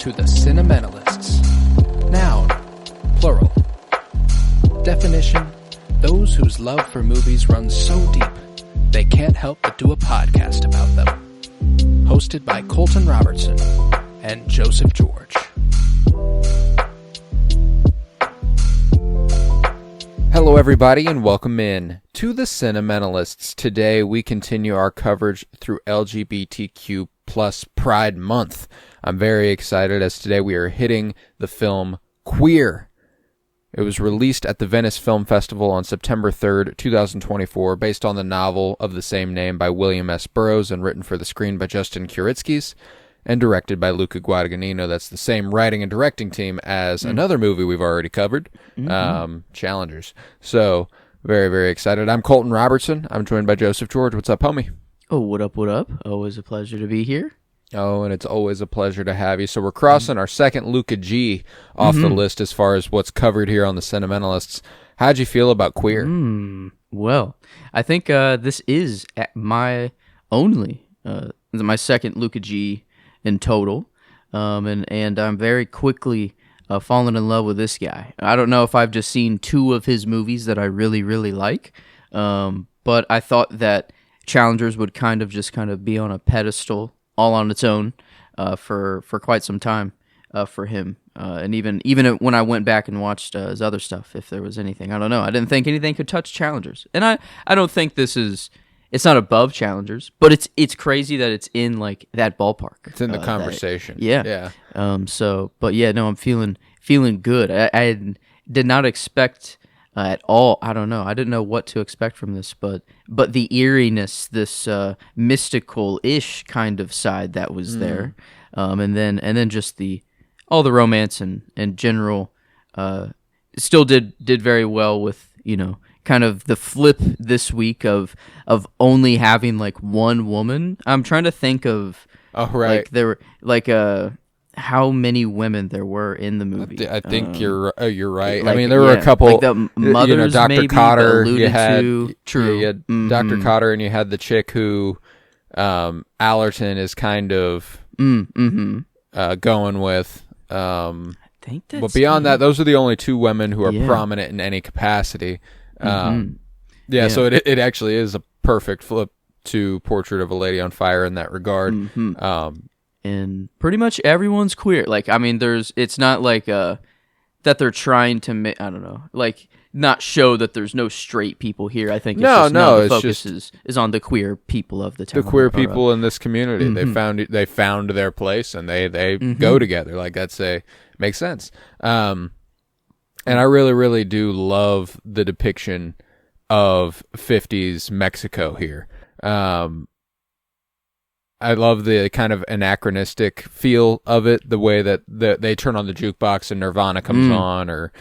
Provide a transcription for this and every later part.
to the Cinementalists. Noun, plural. Definition, those whose love for movies runs so deep, they can't help but do a podcast about them. Hosted by Colton Robertson and Joseph George. Hello everybody and welcome in to the Cinementalists. Today we continue our coverage through LGBTQ plus Pride Month. I'm very excited as today we are hitting the film Queer. It was released at the Venice Film Festival on September 3rd, 2024, based on the novel of the same name by William S. Burroughs and written for the screen by Justin Kuritsky and directed by Luca Guadagnino. That's the same writing and directing team as another movie we've already covered, Challengers. So, very, very excited. I'm Colton Robertson. I'm joined by Joseph George. What's up, homie? Oh, what up, what up? Always a pleasure to be here. Oh, and it's always a pleasure to have you. So we're crossing our second Luca G off the list as far as what's covered here on the Cinementalists. How'd you feel about Queer? Well, I think this is my second Luca G in total, and I'm very quickly falling in love with this guy. I don't know if I've just seen two of his movies that I really, really like, but I thought that Challengers would kind of be on a pedestal all on its own for quite some time for him. And even when I went back and watched his other stuff, if there was anything, I don't know. I didn't think anything could touch Challengers. And I don't think it's not above Challengers, but it's crazy that it's in like that ballpark. It's in the conversation. Yeah. I'm feeling good. I did not expect at all. I don't know. I didn't know what to expect from this, but the eeriness, this mystical-ish kind of side that was there, and then just all the romance and general still did very well with, kind of the flip this week of only having like one woman. I'm trying to think of like there were how many women there were in the movie. I think you're right. Like, I mean, there were a couple. Like the mothers, Dr. maybe, Cotter. you had True. You had Dr. Cotter, and you had the chick who Allerton is kind of going with. I think that's. But beyond that, those are the only two women who are prominent in any capacity. So it actually is a perfect flip to Portrait of a Lady on Fire in that regard. And pretty much everyone's queer. Like, I mean, it's not like that they're trying to I don't know, like not show that there's no straight people here. I think the focus is on the queer people of the town. The queer people in this community. They found their place and they go together. Like makes sense. And I really, really do love the depiction of 50s Mexico here. I love the kind of anachronistic feel of it, the way that they turn on the jukebox and Nirvana comes on or,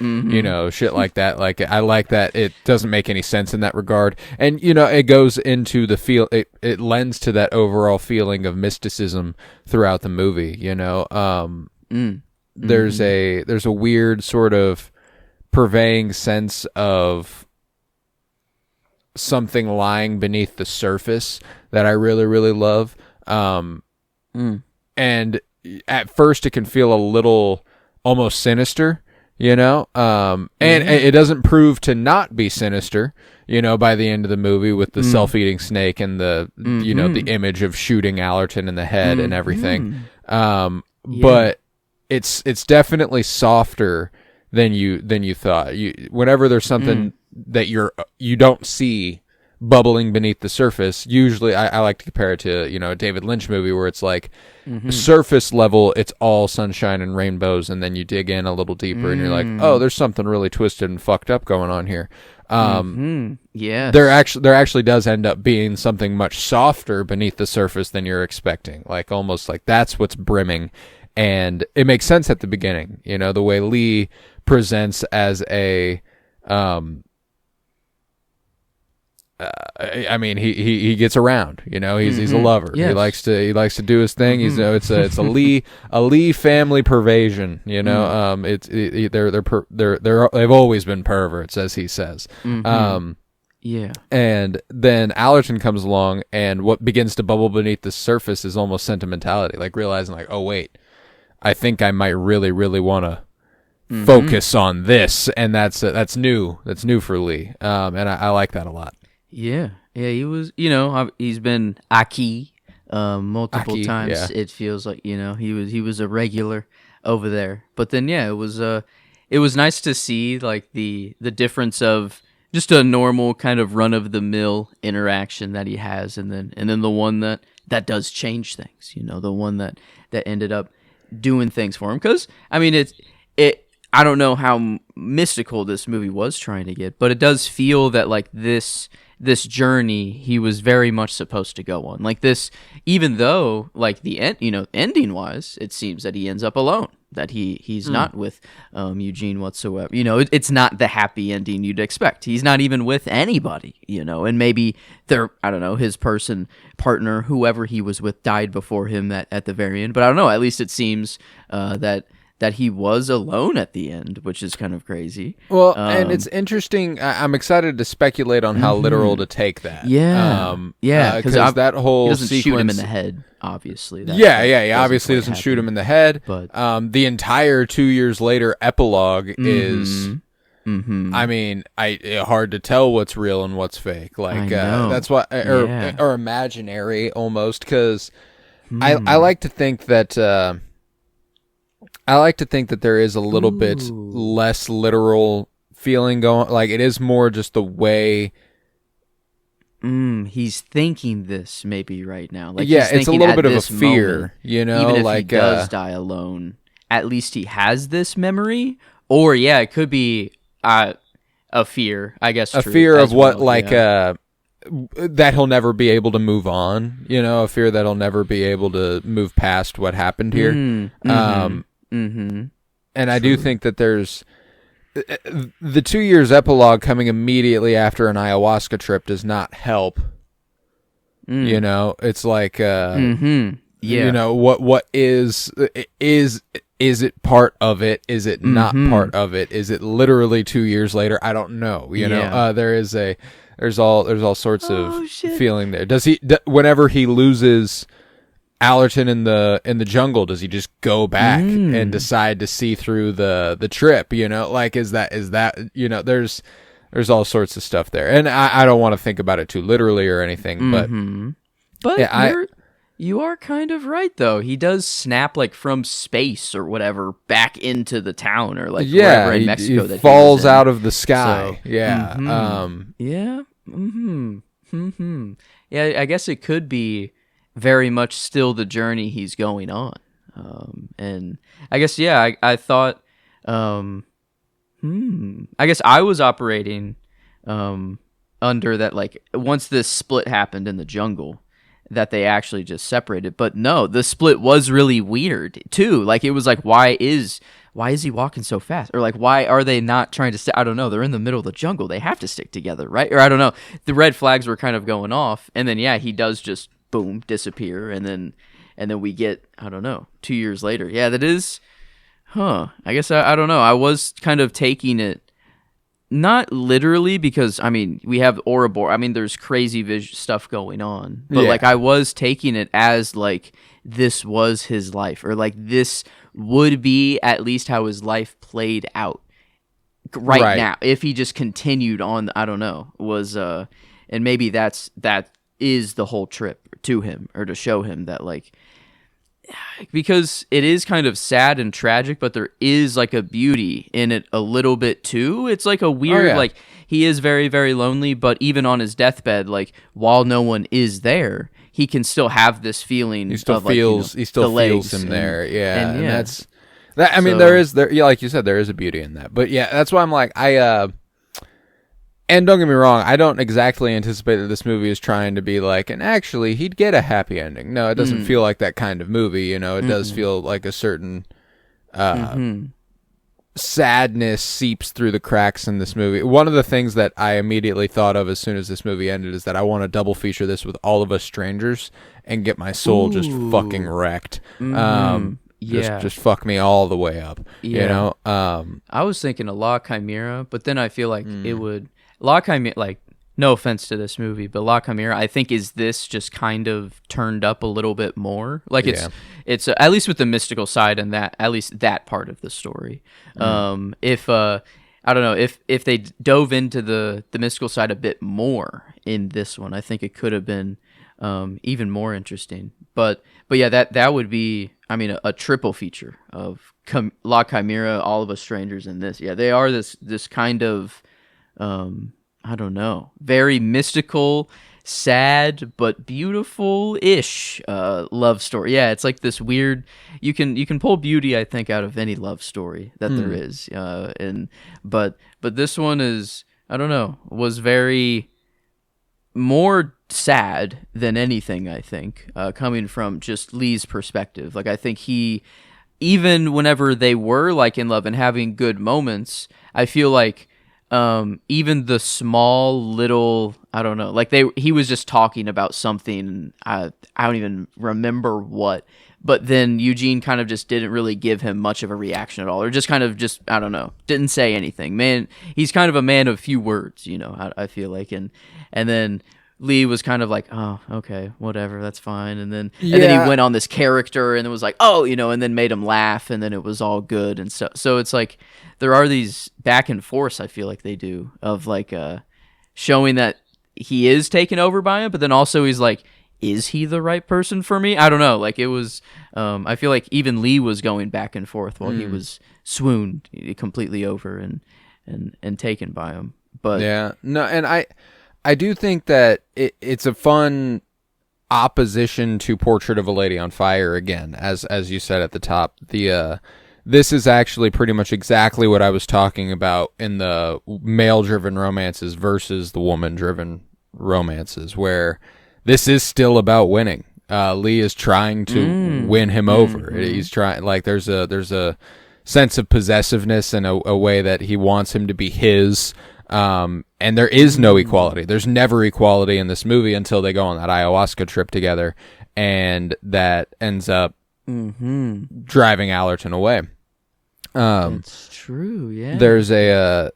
shit like that. Like, I like that it doesn't make any sense in that regard. And, it goes into the feel, it lends to that overall feeling of mysticism throughout the movie, There's a weird sort of purveying sense of something lying beneath the surface that I really, really love. And at first it can feel a little almost sinister, and it doesn't prove to not be sinister, by the end of the movie with the self-eating snake and the, the image of shooting Allerton in the head and everything. But it's definitely softer than you thought. Whenever there's something that you don't see bubbling beneath the surface, usually I like to compare it to a David Lynch movie where it's like surface level, it's all sunshine and rainbows, and then you dig in a little deeper and you're like, oh, there's something really twisted and fucked up going on here. There actually does end up being something much softer beneath the surface than you're expecting, like almost like that's what's brimming. And it makes sense at the beginning, the way Lee presents as a he gets around, he's a lover. Yes. He likes to do his thing. He's it's a Lee family pervasion, they've always been perverts, as he says. And then Allerton comes along, and what begins to bubble beneath the surface is almost sentimentality, like realizing like, oh wait, I think I might really, really want to focus on this, and that's new. That's new for Lee, and I like that a lot. Yeah, he was. He's been Aki multiple times. Yeah. It feels like he was a regular over there. But then it was nice to see like the difference of just a normal kind of run of the mill interaction that he has, and then the one that does change things. The one that ended up doing things for him. Because I mean it. I don't know how mystical this movie was trying to get, but it does feel that like this journey he was very much supposed to go on. Like this, even though like the end, ending wise, it seems that he ends up alone. That he's not with Eugene whatsoever. It's not the happy ending you'd expect. He's not even with anybody. And maybe I don't know, his partner, whoever he was with, died before him at the very end. But I don't know. At least it seems that he was alone at the end, which is kind of crazy. Well, and it's interesting. I'm excited to speculate on how literal to take that. Yeah, because that whole he doesn't sequence, shoot him in the head, obviously. He obviously doesn't shoot him in the head. But the entire 2 years later epilogue is. I mean, hard to tell what's real and what's fake. Like that's why, or imaginary almost. Because I like to think that. I like to think that there is a little bit less literal feeling going. Like it is more just the way he's thinking this maybe right now. Like it's a little bit of a fear, moment, Even if like he does die alone, at least he has this memory. Or it could be a fear. I guess a fear of what, that he'll never be able to move on. A fear that he'll never be able to move past what happened here. And I do think that there's the 2 years epilogue coming immediately after an ayahuasca trip does not help. It's like, what is it part of it? Is it not part of it? Is it literally 2 years later? I don't know. There's all sorts of feeling there. Does he, whenever he loses Allerton in the jungle, does he just go back and decide to see through the trip? Like is that there's all sorts of stuff there, and I don't want to think about it too literally or anything, but you are kind of right though. He does snap like from space or whatever back into the town or like wherever in Mexico he that falls he was in. out of the sky. I guess it could be very much still the journey he's going on. And I guess, I thought, I guess I was operating under that, like, once this split happened in the jungle, that they actually just separated. But no, the split was really weird, too. Like, it was like, why is he walking so fast? Or, like, why are they not trying to I don't know. They're in the middle of the jungle. They have to stick together, right? Or I don't know. The red flags were kind of going off. And then, he does just boom, disappear, and then we get, I don't know, 2 years later. Yeah, that is, I guess I don't know. I was kind of taking it not literally because I mean we have Ouroboros. I mean there's crazy stuff going on, but like I was taking it as like this was his life, or like this would be at least how his life played out right now if he just continued on. I don't know, was and maybe that is the whole trip to him, or to show him that, like, because it is kind of sad and tragic, but there is like a beauty in it a little bit too. It's like a weird, like he is very, very lonely, but even on his deathbed, like while no one is there, he can still have this feeling. He still of, feels, like, he still feels him there. And that's that. I mean, there is like you said, there is a beauty in that. But that's why I'm like, and don't get me wrong, I don't exactly anticipate that this movie is trying to be like, and actually, he'd get a happy ending. No, it doesn't feel like that kind of movie. It does feel like a certain sadness seeps through the cracks in this movie. One of the things that I immediately thought of as soon as this movie ended is that I want to double feature this with All of Us Strangers and get my soul just fucking wrecked. Just fuck me all the way up. I was thinking a La Chimera, but then I feel like it would La Chimera, like no offense to this movie, but La Chimera, I think, is this just kind of turned up a little bit more. Like it's at least with the mystical side and that, at least that part of the story. If I don't know, if they dove into the mystical side a bit more in this one, I think it could have been even more interesting. But yeah, that would be, I mean, a triple feature of La Chimera, All of Us Strangers, and this. Yeah, they are this kind of I don't know, very mystical, sad but beautiful-ish love story. Yeah, it's like this weird. You can pull beauty, I think, out of any love story that there is. But this one is, I don't know, was very more sad than anything. I think coming from just Lee's perspective. Like I think he, even whenever they were like in love and having good moments, I feel like. Even the small little, I don't know, like he was just talking about something, I don't even remember what, but then Eugene kind of just didn't really give him much of a reaction at all, or just kind of just, I don't know, didn't say anything. Man, he's kind of a man of few words, you know, I feel like, and then Lee was kind of like, oh, okay, whatever, that's fine, and then he went on this character, and it was like, oh, you know, and then made him laugh, and then it was all good, and so it's like, there are these back and forths, I feel like they do, of like showing that he is taken over by him, but then also he's like, is he the right person for me? I don't know. Like it was, I feel like even Lee was going back and forth while he was swooned completely over and taken by him. But yeah, no, and I do think that it's a fun opposition to Portrait of a Lady on Fire again, as you said at the top. This is actually pretty much exactly what I was talking about in the male-driven romances versus the woman-driven romances, where this is still about winning. Lee is trying to win him over. He's trying, like there's a sense of possessiveness and a way that he wants him to be his. And there is no equality. There's never equality in this movie until they go on that ayahuasca trip together, and that ends up driving Allerton away. That's true. Yeah. There's a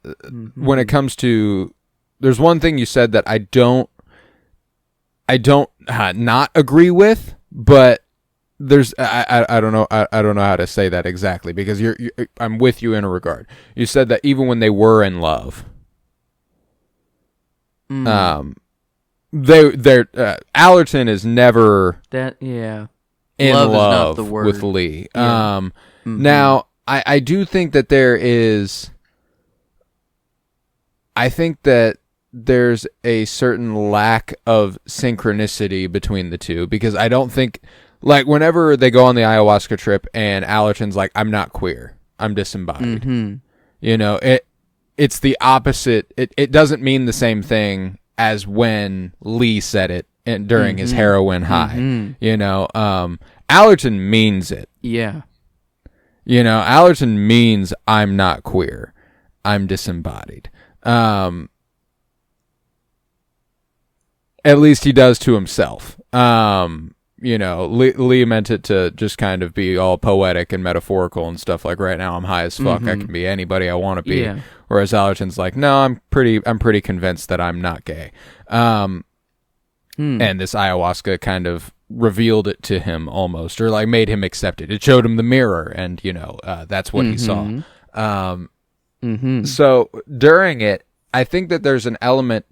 when it comes to, there's one thing you said that I don't not agree with, but there's I don't know how to say that exactly, because I'm with you in a regard. You said that even when they were in love, Allerton is never in love with Lee. Yeah. Now I do think that I think that there's a certain lack of synchronicity between the two, because I don't think, like, whenever they go on the ayahuasca trip and Allerton's like, I'm not queer, I'm disembodied. You know, it's the opposite. It doesn't mean the same thing as when Lee said it during his heroin high. You know, Allerton means it. Yeah. You know, Allerton means I'm not queer, I'm disembodied. At least he does to himself. You know, Lee meant it to just kind of be all poetic and metaphorical and stuff, like, right now I'm high as fuck, I can be anybody I want to be. Yeah. Whereas Allerton's like, no, I'm pretty convinced that I'm not gay. And this ayahuasca kind of revealed it to him almost, or like made him accept it. It showed him the mirror, and you know, that's what he saw. So during it, I think that there's an element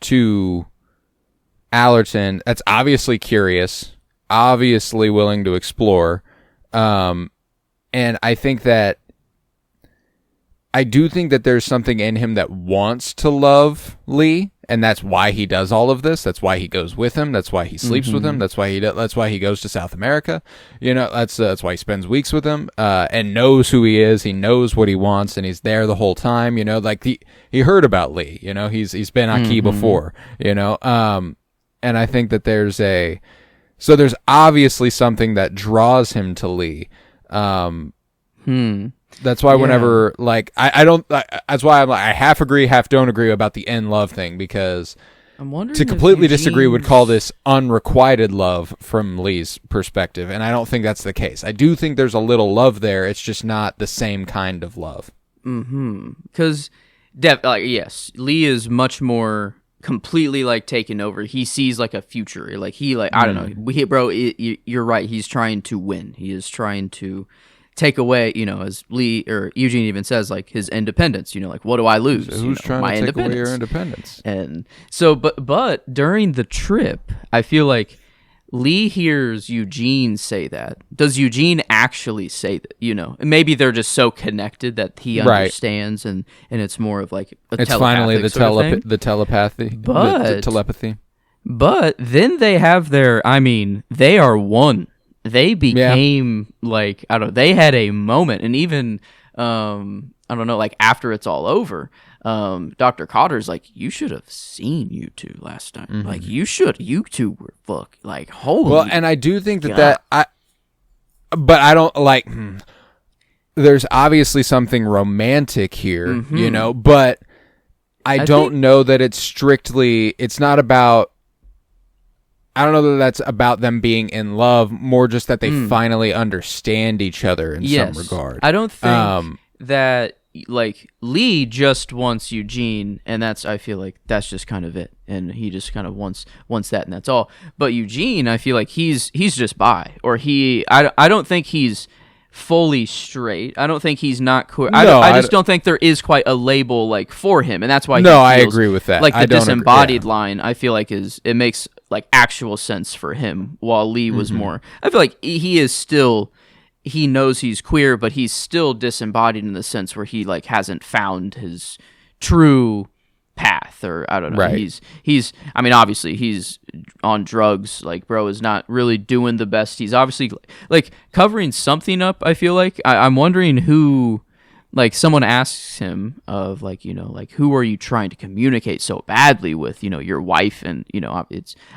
to Allerton that's obviously curious, obviously willing to explore, and I do think that there's something in him that wants to love Lee, and that's why he does all of this. That's why he goes with him. That's why he sleeps with him. That's why he goes to South America. You know, that's why he spends weeks with him, and knows who he is. He knows what he wants, and he's there the whole time. You know, like he heard about Lee. You know, he's been Aki before. You know, and I think that there's obviously something that draws him to Lee. That's why whenever, like, that's why I'm like, I half agree, half don't agree about the in love thing, because I'm wondering to completely disagree would call this unrequited love from Lee's perspective, and I don't think that's the case. I do think there's a little love there. It's just not the same kind of love. Because, yes, Lee is much more completely like taken over. He sees like a future, like he like I don't know, bro. You're right. He's trying to win. He is trying to take away, as Lee or Eugene even says, like his independence. Like, what do I lose? Who's trying my to take away independence. your independence? And so, but during the trip, I feel like Lee hears Eugene say that. Does Eugene actually say that? And maybe they're just so connected that he understands, and it's more of like it's finally the telepathy, but telepathy. But then they have they are one. They became like I don't know. They had a moment, and even I don't know, like after it's all over. Dr. Cotter's like, you should have seen you two last time. Mm-hmm. Like, you two were like, holy. Well, and I do think but I don't like. There's obviously something romantic here, but I don't know that it's strictly. It's not about. I don't know that that's about them being in love. More just that they finally understand each other in some regard. I don't think that. Like Lee just wants Eugene, and I feel like that's just kind of it, and he just kind of wants that, and that's all. But Eugene, I feel like he's just bi, or I don't think he's fully straight. I don't think he's not queer. I just don't think there is quite a label like for him, and that's why. I agree with that. Like the disembodied line, I feel like it makes like actual sense for him, while Lee was more. I feel like he is still. He knows he's queer, but he's still disembodied in the sense where he like hasn't found his true path, or I don't know. Right. He's I mean, obviously he's on drugs. Like, bro is not really doing the best. He's obviously like covering something up. I feel like I'm wondering who. Like someone asks him of like, like who are you trying to communicate so badly with, your wife, and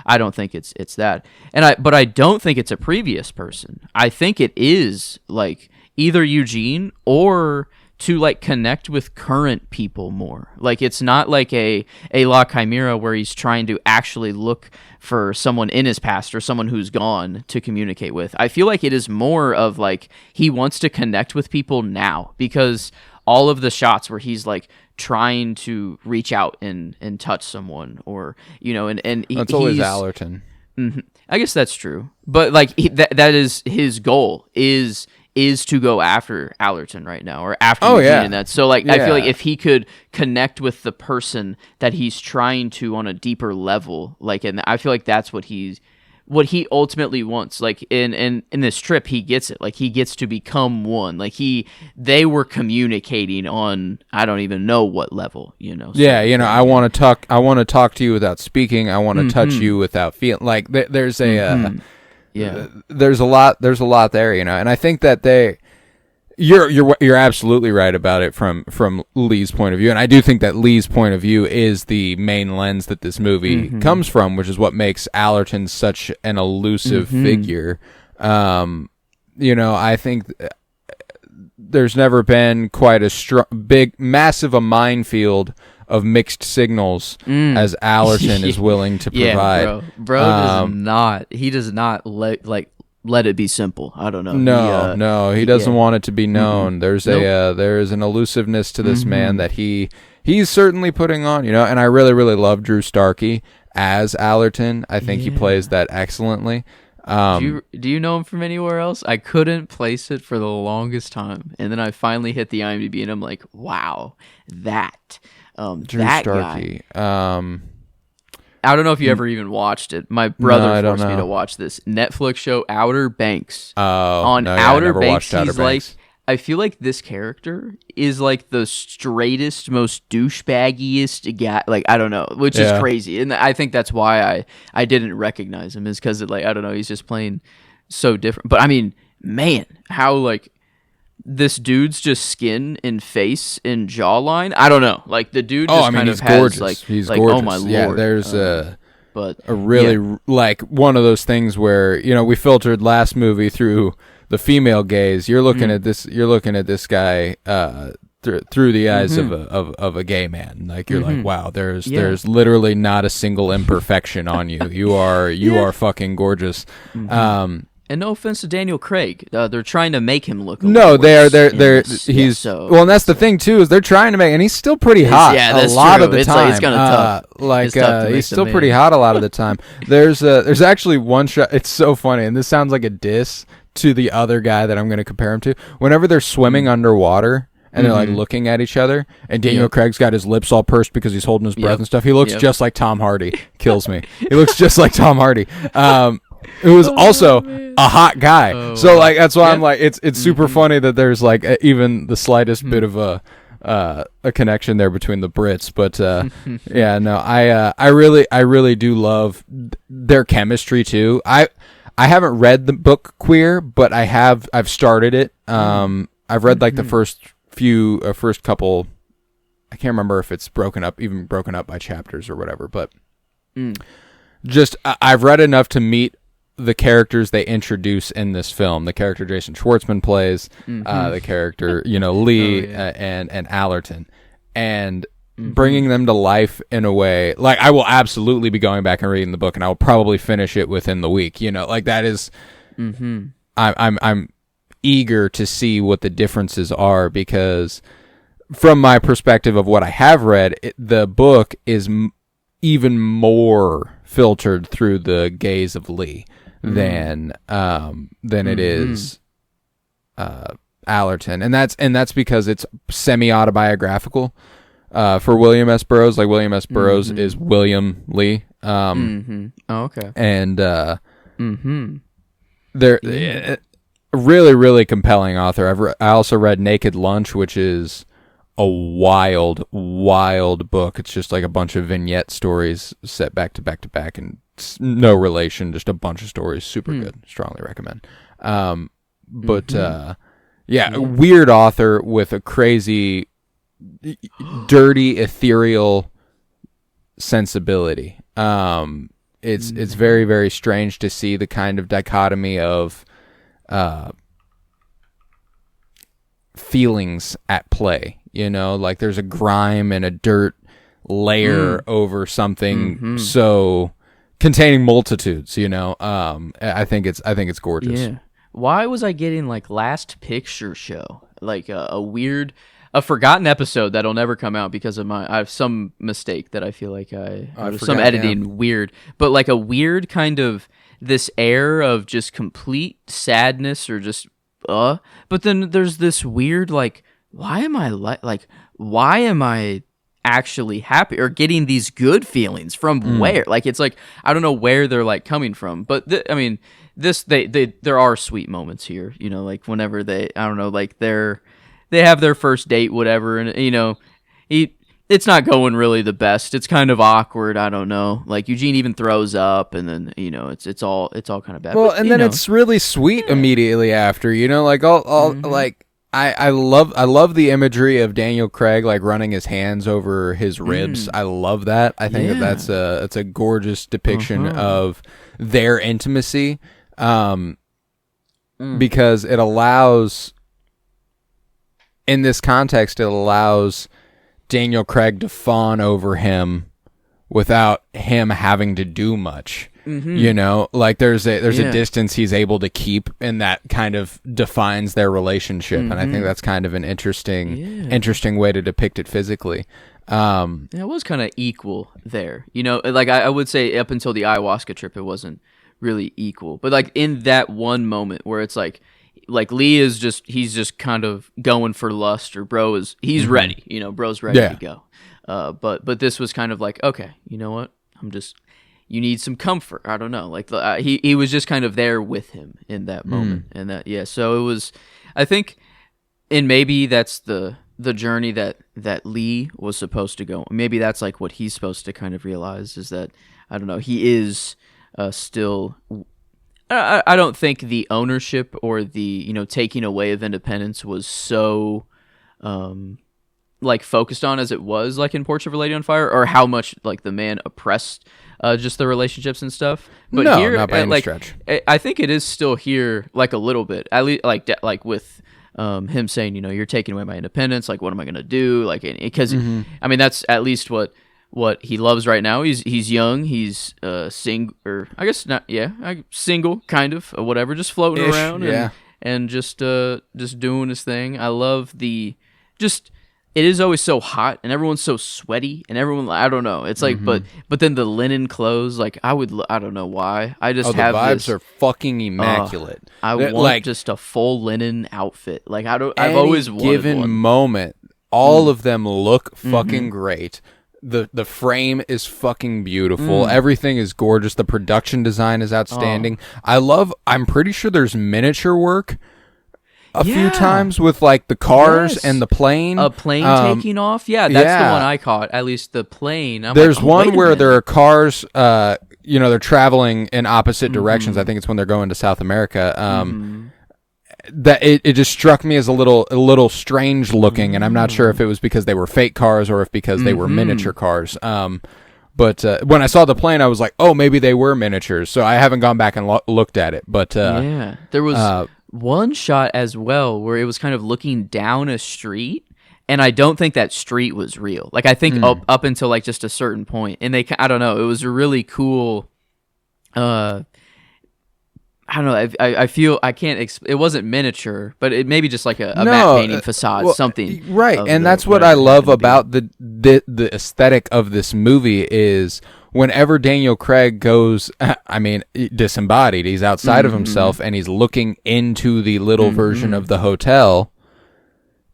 I don't think it's that. But I don't think it's a previous person. I think it is like either Eugene or to like connect with current people more. Like it's not like a La Chimera where he's trying to actually look for someone in his past or someone who's gone to communicate with. I feel like it is more of like he wants to connect with people now, because all of the shots where he's like trying to reach out and touch someone, or and that's always Allerton. Mm-hmm. I guess that's true, but like that is his goal is to go after Allerton right now, or after Eugene, and that. So like I feel like if he could connect with the person that he's trying to on a deeper level, like, and I feel like that's what he ultimately wants. Like in this trip, he gets it. Like he gets to become one. Like they were communicating on I don't even know what level. So, I want to talk to you without speaking. I want to touch you without feeling. Like there's a. There's a lot there, and I think that you're absolutely right about it from Lee's point of view, and I do think that Lee's point of view is the main lens that this movie comes from, which is what makes Allerton such an elusive figure. I think there's never been quite a massive a minefield of mixed signals as Allerton is willing to provide. Yeah, bro does not let it be simple. I don't know. He doesn't want it to be known. There's there is an elusiveness to this man that he's certainly putting on, and I really, really love Drew Starkey as Allerton. I think he plays that excellently. Do you know him from anywhere else? I couldn't place it for the longest time, and then I finally hit the IMDb, and I'm like, wow, that Drew that Starkey. Guy. I don't know if you ever even watched it. My brother forced me to watch this Netflix show, Outer Banks. On Outer Banks, he's like, I feel like this character is like the straightest, most douchebaggiest guy. Like, I don't know, which is crazy, and I think that's why I didn't recognize him, is because like I don't know, he's just playing so different. But I mean, man, how like. This dude's just skin and face and jawline. I don't know. Like the dude just kind of has gorgeous. Like, he's like, gorgeous. Oh my lord. Yeah, there's a really like one of those things where we filtered last movie through the female gaze. You're looking at this. You're looking at this guy through the eyes of a gay man. Like you're like, wow, there's literally not a single imperfection on you. You are fucking gorgeous. And no offense to Daniel Craig, they're trying to make him look. No, they're he's well, and that's the thing too, is they're trying to make, and he's still pretty hot. Yeah, that's a lot true. of the It's time. Like, it's kind of tough. It's tough to He's still make pretty hot a lot of the time. There's actually one shot. It's so funny, and this sounds like a diss to the other guy that I'm going to compare him to. Whenever they're swimming underwater. And they're like looking at each other, and Daniel Craig's got his lips all pursed because he's holding his breath and stuff. He looks just like Tom Hardy. Kills me. He looks just like Tom Hardy. Who was also a hot guy. So like that's why I'm like it's super funny that there's like even the slightest bit of a connection there between the Brits. But yeah, no, I really do love their chemistry too. I haven't read the book Queer, but I've started it. I've read like the first couple. I can't remember if it's broken up by chapters or whatever, but just I've read enough to meet the characters they introduce in this film. The character Jason Schwartzman plays, the character Lee and Allerton, and bringing them to life in a way like I will absolutely be going back and reading the book, and I will probably finish it within the week. Like that is, I'm eager to see what the differences are, because from my perspective of what I have read, the book is even more filtered through the gaze of Lee than it is Allerton, and that's because it's semi-autobiographical for William S. Burroughs. Like William S. Burroughs is William Lee. Oh, okay. And they're really, really compelling author. I also read Naked Lunch, which is a wild book. It's just like a bunch of vignette stories set back to back to back, and no relation, just a bunch of stories. Super good. Strongly recommend. Weird author with a crazy, dirty, ethereal sensibility. It's very, very strange to see the kind of dichotomy of feelings at play. Like there's a grime and a dirt layer over something so containing multitudes. I think it's gorgeous. Yeah. Why was I getting like Last Picture Show, like a forgotten episode that'll never come out because of I have some mistake that I feel like some editing weird, but like a weird kind of this air of just complete sadness or just but then there's this weird like why am I actually happy or getting these good feelings from where? Like it's like I don't know where they're like coming from, but there are sweet moments here, like whenever they have their first date, whatever, and it's not going really the best. It's kind of awkward. I don't know. Like Eugene even throws up, and then it's all kind of bad. Well, and then it's really sweet immediately after. Like all like I love the imagery of Daniel Craig like running his hands over his ribs. I love that. I think that's a gorgeous depiction of their intimacy, because it allows. In this context, it allows Daniel Craig to fawn over him without him having to do much. Like there's a distance he's able to keep, and that kind of defines their relationship. And I think that's kind of an interesting way to depict it physically. It was kind of equal there. Like I would say up until the ayahuasca trip, it wasn't really equal. But like in that one moment where it's like Lee is he's just kind of going for lust, or bro is ready, bro's ready to go. But this was kind of like, okay, you know what? You need some comfort. I don't know. Like he was just kind of there with him in that moment. And that, so it was, I think, and maybe that's the journey that Lee was supposed to go. Maybe that's like what he's supposed to kind of realize is that, I don't know, he is still, I don't think the ownership or the taking away of independence was so like focused on as it was like in Portrait of a Lady on Fire, or how much like the man oppressed just the relationships and stuff. But no, here, not by any stretch. I think it is still here like a little bit, at least like with him saying, you're taking away my independence. Like, what am I gonna do? Like, because I mean, that's at least what what he loves right now. He's young. He's single, or I guess not. Yeah, single, kind of, or whatever. Just floating around, and just doing his thing. I love just. It is always so hot, and everyone's so sweaty, and everyone, I don't know. It's like, but then the linen clothes, like I don't know why. I just have the vibes are fucking immaculate. I want like, just a full linen outfit. Like I've always wanted given one. Moment, all of them look fucking great. The frame is fucking beautiful. Everything is gorgeous. The production design is outstanding. I'm pretty sure there's miniature work a few times with like the cars and the plane. A plane taking off? Yeah, that's the one I caught. At least the plane. There's one where there are cars, they're traveling in opposite directions. I think it's when they're going to South America. That it just struck me as a little strange looking, and I'm not sure if it was because they were fake cars or if because they were miniature cars. But when I saw the plane, I was like, oh, maybe they were miniatures. So I haven't gone back and looked at it. But there was one shot as well where it was kind of looking down a street, and I don't think that street was real. Like I think up until like just a certain point, and I don't know. It was a really cool. I don't know. I feel I can't. It wasn't miniature, but it maybe just like a matte painting facade, something. Right, and that's what I love about the aesthetic of this movie is whenever Daniel Craig goes, I mean, disembodied. He's outside of himself, and he's looking into the little version of the hotel,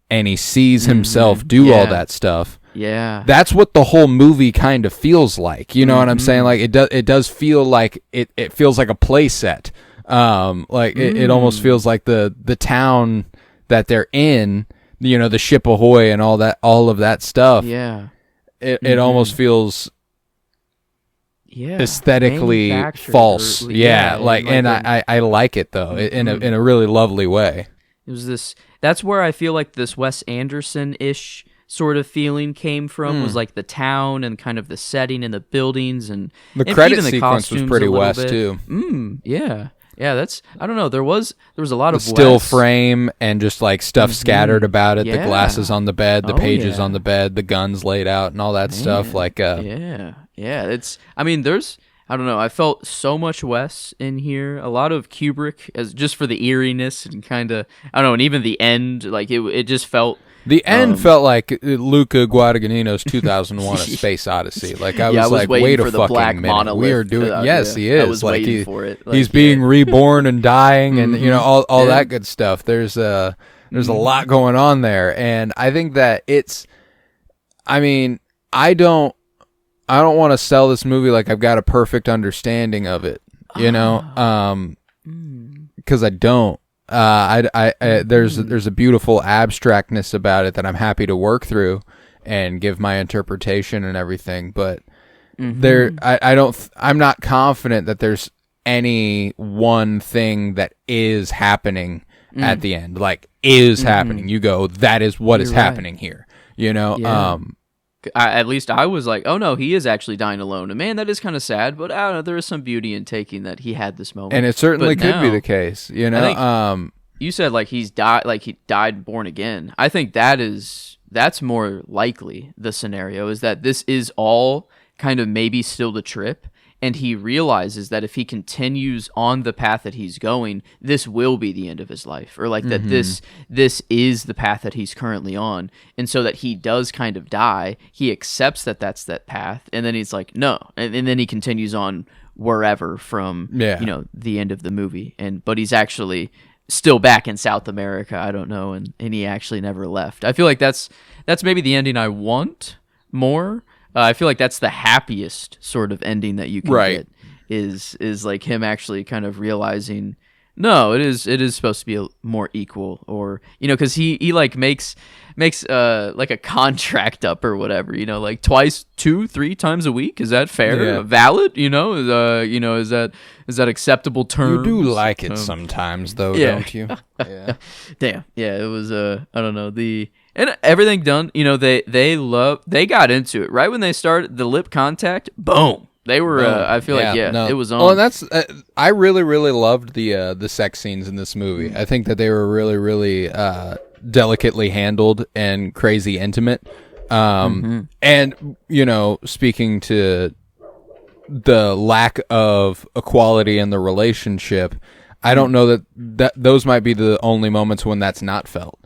and he sees himself do all that stuff. Yeah, that's what the whole movie kind of feels like. You know what I'm saying? Like it does feel like it feels like a play set. It almost feels like the town that they're in, the ship ahoy and all of that stuff. Yeah. It almost feels aesthetically false. I like it though, in a really lovely way. It was that's where I feel like this Wes Anderson-ish sort of feeling came from, was like the town and kind of the setting and the buildings and the credit sequence was pretty West too. Yeah, that's, I don't know, there was a lot of still Wes. frame and just like stuff scattered about it, the glasses on the bed, the pages on the bed, the guns laid out and all that stuff. Like it's, I mean, I don't know, I felt so much Wes in here, a lot of Kubrick, as just for the eeriness and kind of, I don't know, and even the end, like it just felt. The end felt like Luca Guadagnino's 2001: A Space Odyssey. Like I was like, wait a fucking minute, we are doing. Yes, he is. I was like waiting for it. Like, he's being reborn and dying, and all that good stuff. There's a lot going on there, and I think that it's. I mean, I don't want to sell this movie like I've got a perfect understanding of it, because I don't. There's a beautiful abstractness about it that I'm happy to work through and give my interpretation and everything, but I'm not confident that there's any one thing that is happening at the end, like is happening. You go, that is what is happening here, at least I was like, oh no, he is actually dying alone. And man, that is kind of sad, but I don't know, there is some beauty in taking that he had this moment. And it certainly could be the case, I think, you said like he died born again. I think that's more likely the scenario, is that this is all kind of maybe still the trip, and he realizes that if he continues on the path that he's going, this will be the end of his life, or like that this is the path that he's currently on, and so that he does kind of die. He accepts that that's that path, and then he's like, no, and then he continues on wherever from the end of the movie, but he's actually still back in South America. I don't know, and he actually never left. I feel like that's maybe the ending I want more. I feel like that's the happiest sort of ending that you can get, is like him actually kind of realizing, no, it is supposed to be more equal, or because he like makes like a contract up or whatever, like twice, 2-3 times a week. Is that fair? Valid? Is that acceptable terms? You do like it sometimes, though, don't you? Yeah. Damn. Yeah, it was I don't know, and everything done. They got into it right when they started the lip contact. Boom. They were. I feel it was on. Well, and that's. I really, really loved the sex scenes in this movie. I think that they were really, really delicately handled and crazy intimate. And, you know, speaking to the lack of equality in the relationship, I don't know that those might be the only moments when that's not felt.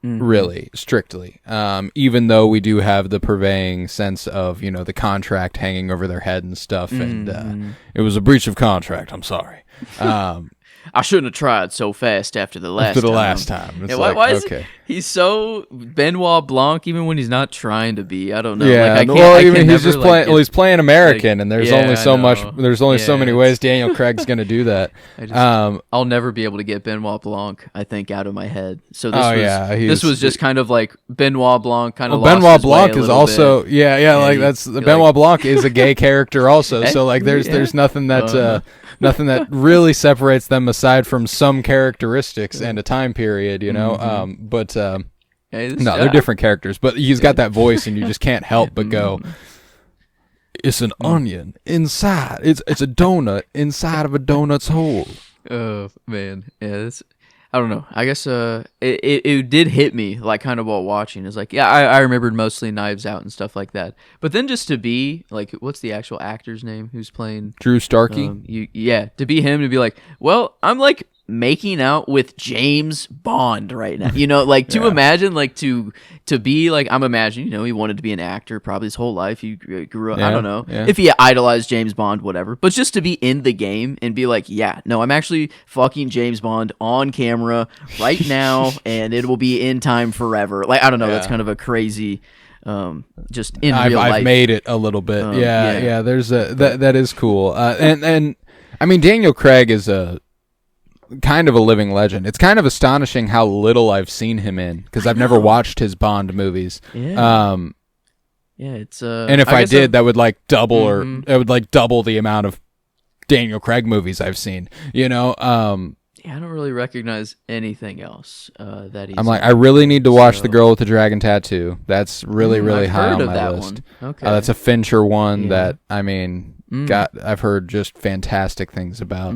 Really, strictly. Even though we do have the purveying sense of, you know, the contract hanging over their head and stuff, and it was a breach of contract. I'm sorry. I shouldn't have tried so fast after the last time. It's why is he's so Benoit Blanc even when he's not trying to be? I don't know. Yeah, like, he's just playing. Well, he's playing American, and there's only so much. There's only so many ways Daniel Craig's going to do that. I'll never be able to get Benoit Blanc, I think, out of my head. So this was just kind of like Benoit Blanc kind of. Well, Benoit Blanc is also like that's Benoit Blanc is a gay character also. So like there's nothing that. Nothing that really separates them aside from some characteristics and a time period, you know. They're different characters. But he's got that voice, and you just can't help but go, "It's an onion inside. It's a donut inside of a donut's hole." Oh man, yeah. I don't know. I guess it did hit me like kind of while watching. It's like, yeah, I remembered mostly Knives Out and stuff like that. But then just to be like, what's the actual actor's name who's playing Drew Starkey? To be him, to be like, well, I'm like making out with James Bond right now. You know, like to imagine, like to be like, I'm imagining, you know, he wanted to be an actor probably his whole life. He grew up, I don't know if he idolized James Bond, whatever, but just to be in the game and be like, yeah, no, I'm actually fucking James Bond on camera right now and it will be in time forever. Like, I don't know. That's kind of a crazy, just in real life. I've made it a little bit. There's that is cool. And I mean, Daniel Craig is a kind of a living legend. It's kind of astonishing how little I've seen him in because I've never watched his Bond movies. It's and if I did, that would like double or it would like double the amount of Daniel Craig movies I've seen. You know, I don't really recognize anything else that he's. I'm like, I really need to watch The Girl with the Dragon Tattoo. That's really high on my list. Okay, that's a Fincher one that I mean, I've heard just fantastic things about.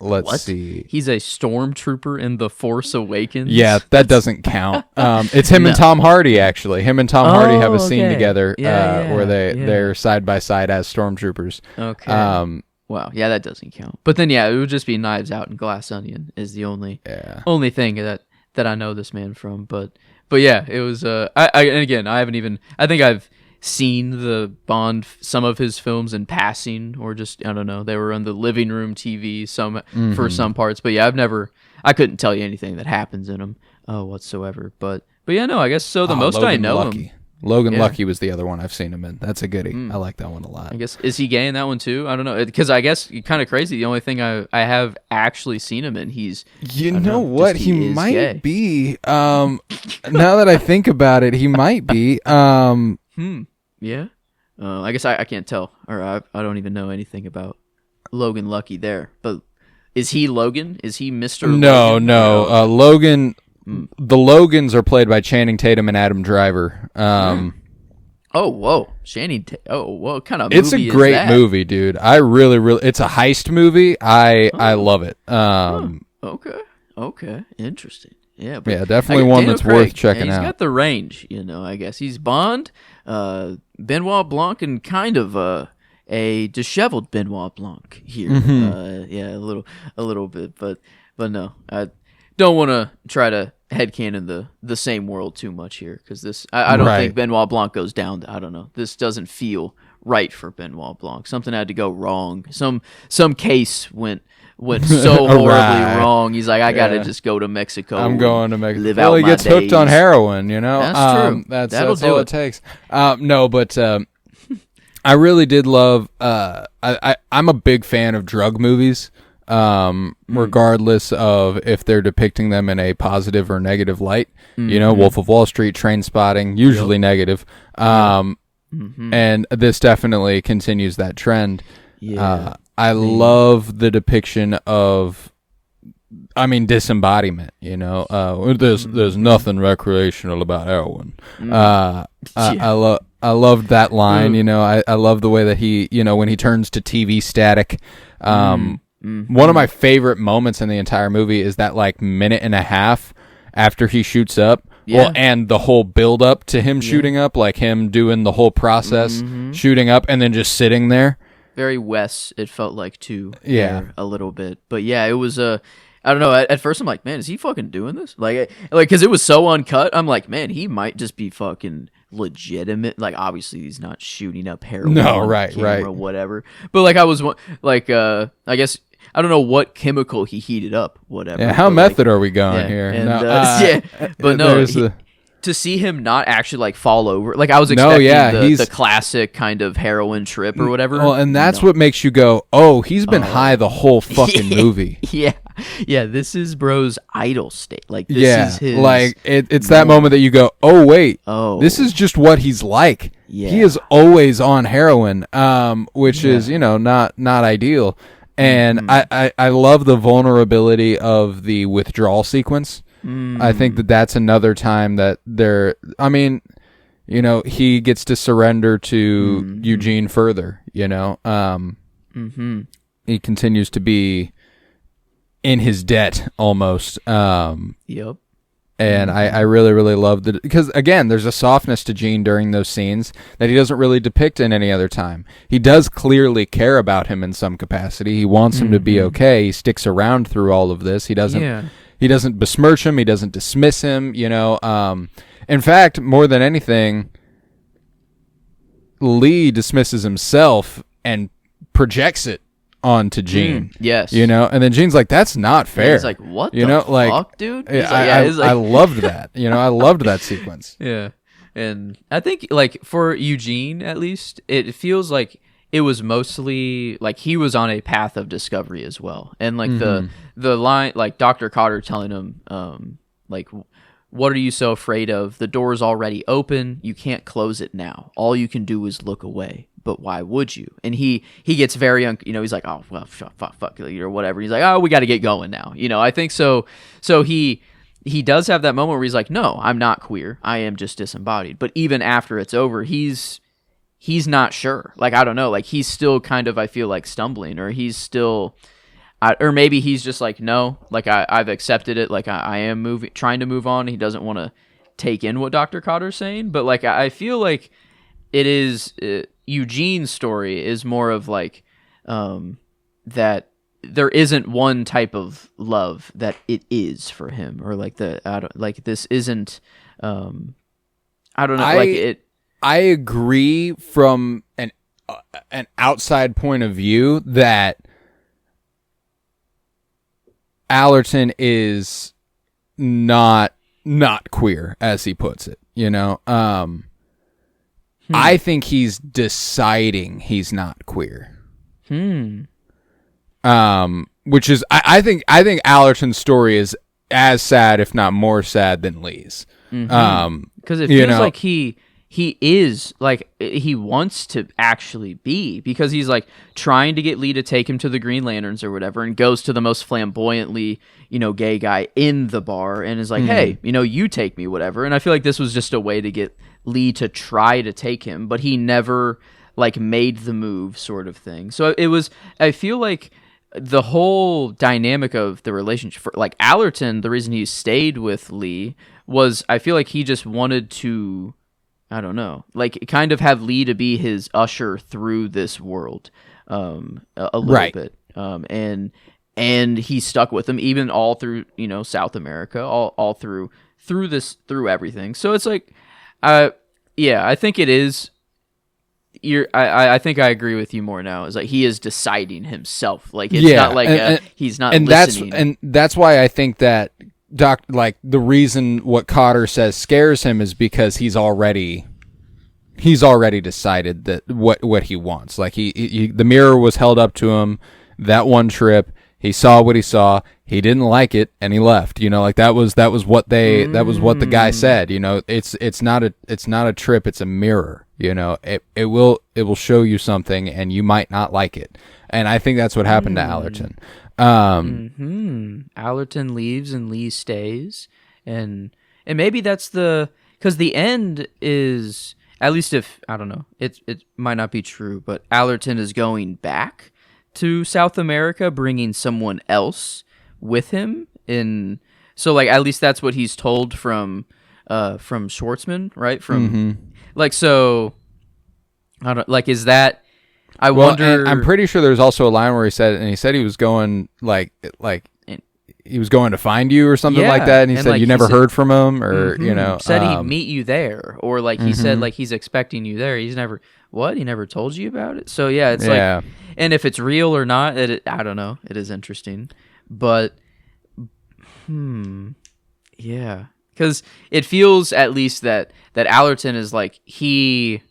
Let's see. He's a stormtrooper in The Force Awakens? Yeah, that doesn't count. It's him and Tom Hardy, actually. Him and Tom Hardy have a scene together where they're side by side as stormtroopers. Okay. Wow, yeah, that doesn't count. But then, it would just be Knives Out and Glass Onion is the only thing that I know this man from. But yeah, it was. And again, I haven't even. I think I've seen the Bond, some of his films in passing, or just, I don't know, they were on the living room TV for some parts. But yeah, I couldn't tell you anything that happens in them whatsoever. But yeah, no, I guess so. The most I know him. Logan Lucky was the other one I've seen him in. That's a goodie. I like that one a lot. I guess, is he gay in that one too? I don't know. Because I guess, kind of crazy, the only thing I have actually seen him in, he's... You know what? He might gay. Be. Now that I think about it, he might be. Yeah? I guess I can't tell. Or I don't even know anything about Logan Lucky there. But is he Logan? Is he Mr. Logan? No. Logan... The Logans are played by Channing Tatum and Adam Driver. Oh, whoa. Channing Tatum. Oh, whoa. What kind of movie is that? It's a great movie, dude. I really... It's a heist movie. I love it. Okay. Interesting. Yeah, definitely one that's worth checking out. He's got the range, I guess. He's Bond, Benoit Blanc, and kind of a disheveled Benoit Blanc here. A little bit, but no. I don't want to try to headcanon the same world too much here, because this I don't think Benoit Blanc goes down. I don't know. This doesn't feel right for Benoit Blanc. Something had to go wrong. Some case went so horribly wrong. He's like, I gotta just go to Mexico. I'm going to Mexico. Live out my he gets hooked on heroin. That's true. That's all it takes. I really did love. I'm a big fan of drug movies. Regardless of if they're depicting them in a positive or negative light. Wolf of Wall Street, Trainspotting, usually negative. And this definitely continues that trend. I love the depiction of, disembodiment, there's nothing recreational about heroin. I loved that line, I love the way that he, when he turns to TV static. One of my favorite moments in the entire movie is that like minute and a half after he shoots up Well, and the whole build up to him shooting up, like him doing the whole process, shooting up, and then just sitting there. Very Wes, it felt like too. Yeah. There, a little bit, but yeah, it was I don't know. At first, I'm like, man, is he fucking doing this? Like, because it was so uncut. I'm like, man, he might just be fucking legitimate. Like, obviously, he's not shooting up heroin. No, on right, camera, right. Whatever. But like, I was like, I guess I don't know what chemical he heated up. Whatever. Yeah, how method are we going yeah, here? and, No, yeah, but no. To see him not actually like fall over, like I was expecting the classic kind of heroin trip or whatever. Well, and that's what makes you go, oh, he's been high the whole fucking movie. Yeah. This is bro's idol state. Like this is his. Like it's that moment that you go, oh wait, this is just what he's like. Yeah. He is always on heroin, which is not ideal. And I love the vulnerability of the withdrawal sequence. I think that's another time that he gets to surrender to Eugene further, He continues to be in his debt almost. Yep. And I really, really love it because, again, there's a softness to Gene during those scenes that he doesn't really depict in any other time. He does clearly care about him in some capacity. He wants him to be okay. He sticks around through all of this. He doesn't besmirch him. He doesn't dismiss him, In fact, more than anything, Lee dismisses himself and projects it onto Gene. Yes. And then Gene's like, that's not fair. He's like, what the fuck, dude? I loved that. I loved that sequence. Yeah. And I think, like, for Eugene, at least, it feels like it was mostly like he was on a path of discovery as well. And like the line, like Dr. Cotter telling him, like, what are you so afraid of? The door's already open. You can't close it now. All you can do is look away. But why would you? And he gets very, he's like, oh, well, fuck, or whatever. He's like, oh, we got to get going now. I think so. So he does have that moment where he's like, no, I'm not queer. I am just disembodied. But even after it's over, he's not sure. Like, I don't know. Like, he's still kind of, I feel like, stumbling, or he's still, or maybe he's just like, no, like I've accepted it. Like I am trying to move on. He doesn't want to take in what Dr. Cotter's saying. But like, I feel like it is Eugene's story is more of like that there isn't one type of love that it is for him, or like this isn't I don't know, like it. I agree from an outside point of view that Allerton is not queer, as he puts it. I think he's deciding he's not queer. Which is I think Allerton's story is as sad, if not more sad, than Lee's. Because it feels like he is, like, he wants to actually be, because he's like trying to get Lee to take him to the Green Lanterns or whatever, and goes to the most flamboyantly gay guy in the bar and is like, hey, you take me, whatever. And I feel like this was just a way to get Lee to try to take him, but he never like made the move, sort of thing. So it was, I feel like the whole dynamic of the relationship for like Allerton, the reason he stayed with Lee was, I feel like he just wanted to, I don't know, like kind of have Lee to be his usher through this world a little bit. And he stuck with him even all through, South America, all through everything. So it's like, I think it is. I think I agree with you more now. Is like he is deciding himself. Like it's not like he's not listening. That's why I think that like the reason what Cotter says scares him is because he's already decided that what he wants. Like he the mirror was held up to him that one trip. He saw what he saw. He didn't like it, and he left. Like that was what the guy said. It's not a trip. It's a mirror. It will show you something, and you might not like it. And I think that's what happened to Allerton. Allerton leaves and Lee stays, and maybe that's because the end is, at least if I don't know, it might not be true, but Allerton is going back to South America, bringing someone else with him. So like at least that's what he's told from from Schwartzman, right? From like so. I don't like. Is that? I wonder. I'm pretty sure there's also a line where he said he was going like he was going to find you or something like that, and he said like, you never heard from him, or said he'd meet you there, or like he said like he's expecting you there. He never told you about it. So yeah, it's like, and if it's real or not, I don't know. It is interesting, but yeah, because it feels at least that Allerton is like he.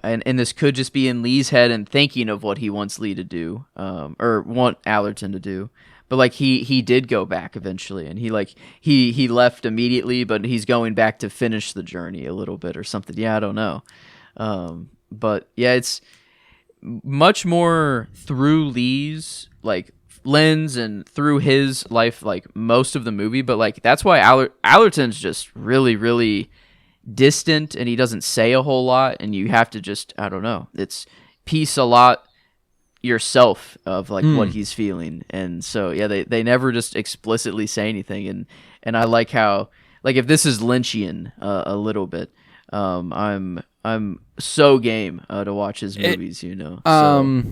And this could just be in Lee's head and thinking of what he wants Lee to do, or want Allerton to do. But like he did go back eventually, and he left immediately, but he's going back to finish the journey a little bit or something. Yeah, I don't know. But yeah, it's much more through Lee's like lens and through his life, like most of the movie. But like that's why Allerton's just really, really distant, and he doesn't say a whole lot, and you have to just, I don't know, it's piece a lot yourself of like what he's feeling. And so yeah, they never just explicitly say anything, and I like how, like, if this is Lynchian a little bit, I'm so game to watch his movies, so.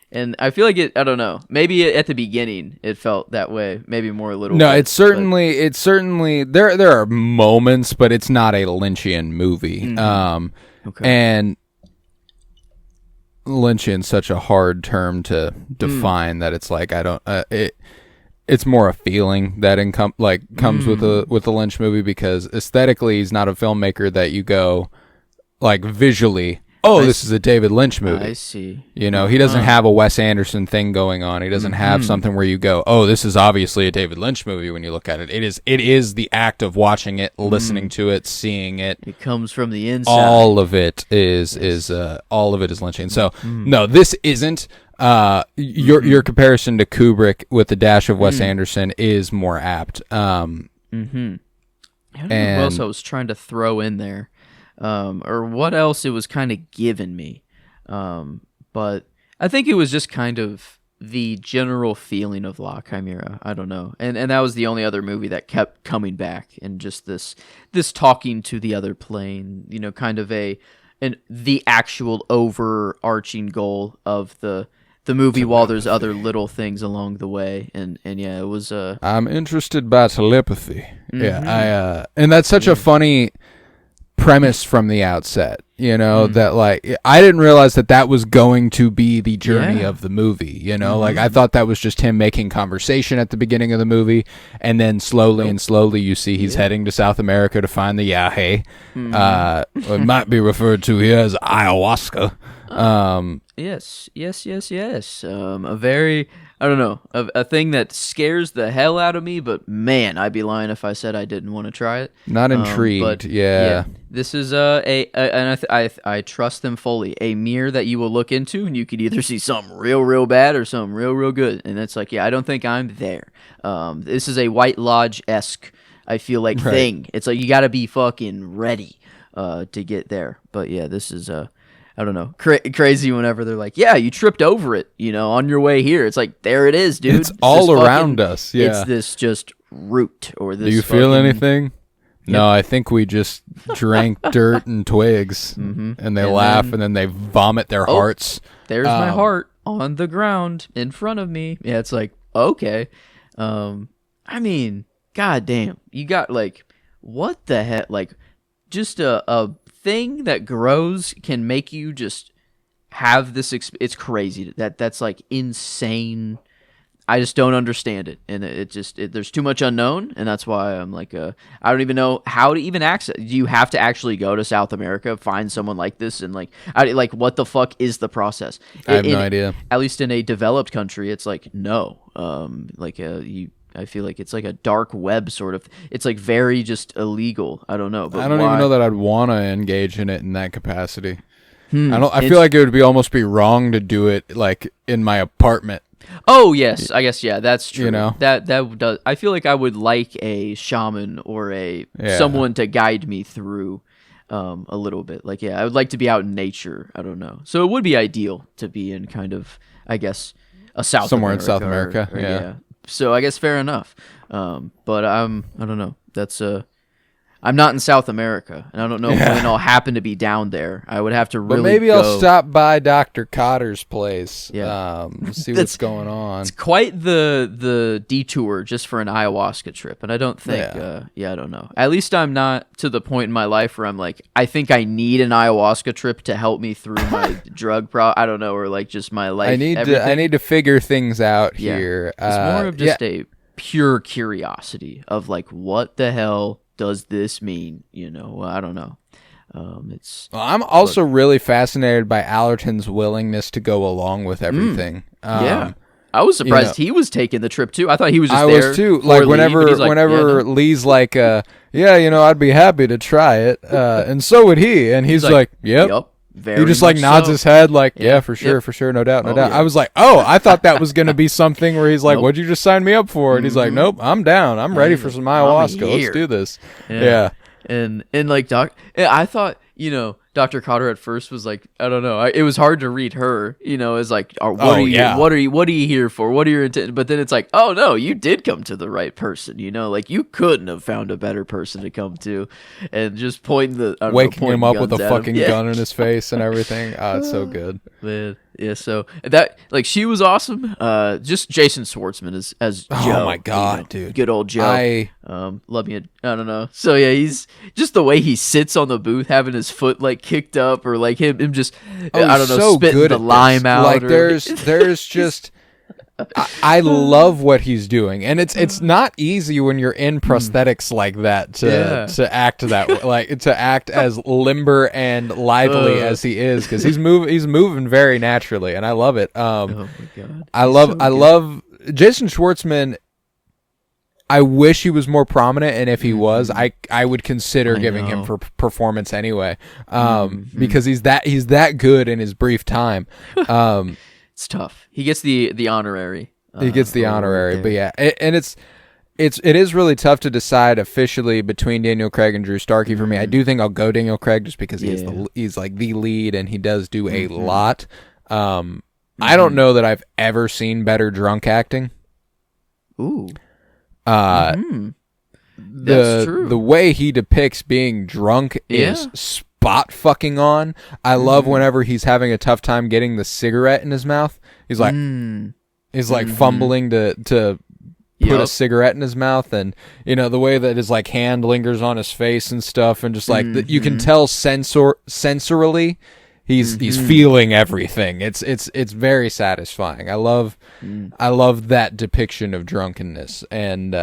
And I feel like I don't know, maybe at the beginning it felt that way, maybe more a little bit. It's certainly, there are moments, but it's not a Lynchian movie. Okay. And Lynchian's such a hard term to define that it's like, I don't, it's more a feeling that comes with a Lynch movie, because aesthetically he's not a filmmaker that you go like visually, this is a David Lynch movie. I see. He doesn't have a Wes Anderson thing going on. He doesn't have something where you go, this is obviously a David Lynch movie when you look at it. It is the act of watching it, listening to it, seeing it. It comes from the inside. All of it is Lynchian. So no, this isn't. Your comparison to Kubrick with the dash of Wes Anderson is more apt. I don't know what else I was trying to throw in there. Or what else it was kind of given me. But I think it was just kind of the general feeling of La Chimera. I don't know. And that was the only other movie that kept coming back, and just this talking to the other plane, kind of the actual overarching goal of the movie, while there's other little things along the way. And yeah, it was I'm interested by telepathy. Yeah, and that's such a funny premise from the outset, that like I didn't realize that was going to be the journey of the movie, like I thought that was just him making conversation at the beginning of the movie, and then slowly you see he's heading to South America to find the yahe. It might be referred to here as ayahuasca. Yes. A very, I don't know, a thing that scares the hell out of me, but man, I'd be lying if I said I didn't want to try it. Not intrigued, but yeah. This is and I trust them fully. A mirror that you will look into, and you could either see something real, real bad or something real, real good. And it's like, I don't think I'm there. This is a White Lodge-esque, I feel like, thing. It's like you got to be fucking ready to get there. But yeah, this is I don't know, crazy whenever they're like, yeah, you tripped over it, on your way here. It's like, there it is, dude. It's all around us, yeah. It's this just root, or this. Do you feel anything? No, I think we just drank dirt and twigs, and they laugh, and then they vomit their hearts. There's my heart on the ground in front of me. Yeah, it's like, okay. I mean, goddamn, you got like, what the heck? Like, just a thing that grows can make you just have this. It's crazy. That's like insane. I just don't understand it, and there's too much unknown, and that's why I'm like, I don't even know how to even access. Do you have to actually go to South America, find someone like this, and like what the fuck is the process? I have no idea. At least in a developed country, it's like no, I feel like it's like a dark web sort of. It's like very just illegal. I don't know. But I don't even know that I'd want to engage in it in that capacity. I feel like it would almost be wrong to do it like in my apartment. Oh yes, I guess that's true. That does. I feel like I would like a shaman or someone to guide me through a little bit. Like I would like to be out in nature. I don't know. So it would be ideal to be in kind of, I guess, a somewhere in South America. Or, yeah. So I guess fair enough. But I don't know. That's I'm not in South America, and I don't know when I'll happen to be down there. I would have to really. But maybe I'll stop by Dr. Cotter's place. Yeah. See what's going on. It's quite the detour just for an ayahuasca trip, and I don't think. I don't know. At least I'm not to the point in my life where I'm like, I think I need an ayahuasca trip to help me through my drug I don't know, or like just my life. I need to figure things out here. It's more of just a pure curiosity of like, what the hell does this mean? I don't know. I'm also really fascinated by Allerton's willingness to go along with everything. I was surprised he was taking the trip too. I thought he was just there. I was too. Like whenever Lee's like, I'd be happy to try it, and so would he. And he's like, yep. He just like nods his head like, for sure, no doubt. Yeah. I was like, I thought that was going to be something where he's like, what'd you just sign me up for? And he's like, nope, I'm down. I'm ready for some ayahuasca. Let's do this. Yeah. And like I thought, Dr. Cotter at first was like, I don't know. It was hard to read her, as like, what are you here for? What are your intent? But then it's like, oh no, you did come to the right person, like you couldn't have found a better person to come to, and just waking him up with a fucking gun in his face and everything. It's so good. Man. Yeah, so that she was awesome. Just Jason Schwartzman as Joe. Oh my god, dude, good old Joe. Love me. I don't know. So yeah, he's just the way he sits on the booth, having his foot like kicked up, or like him just I don't know, so spitting the lime out. Like there's just. I love what he's doing, and it's not easy when you're in prosthetics like that to act that way, like to act as limber and lively as he is, because he's moving very naturally, and I love it. Oh my god, I love Jason Schwartzman. I wish he was more prominent, and if he was, I would consider giving him for performance anyway, because he's that good in his brief time. It's tough. He gets the honorary. He gets the honorary, but yeah, it is really tough to decide officially between Daniel Craig and Drew Starkey for me. I do think I'll go Daniel Craig just because he's like the lead, and he does do a lot. I don't know that I've ever seen better drunk acting. Ooh. That's true. The way he depicts being drunk is spot fucking on. I love whenever he's having a tough time getting the cigarette in his mouth. He's like, fumbling to put a cigarette in his mouth, and the way that his like hand lingers on his face and stuff, and just like you can tell sensorily he's feeling everything. It's very satisfying. I love that depiction of drunkenness, and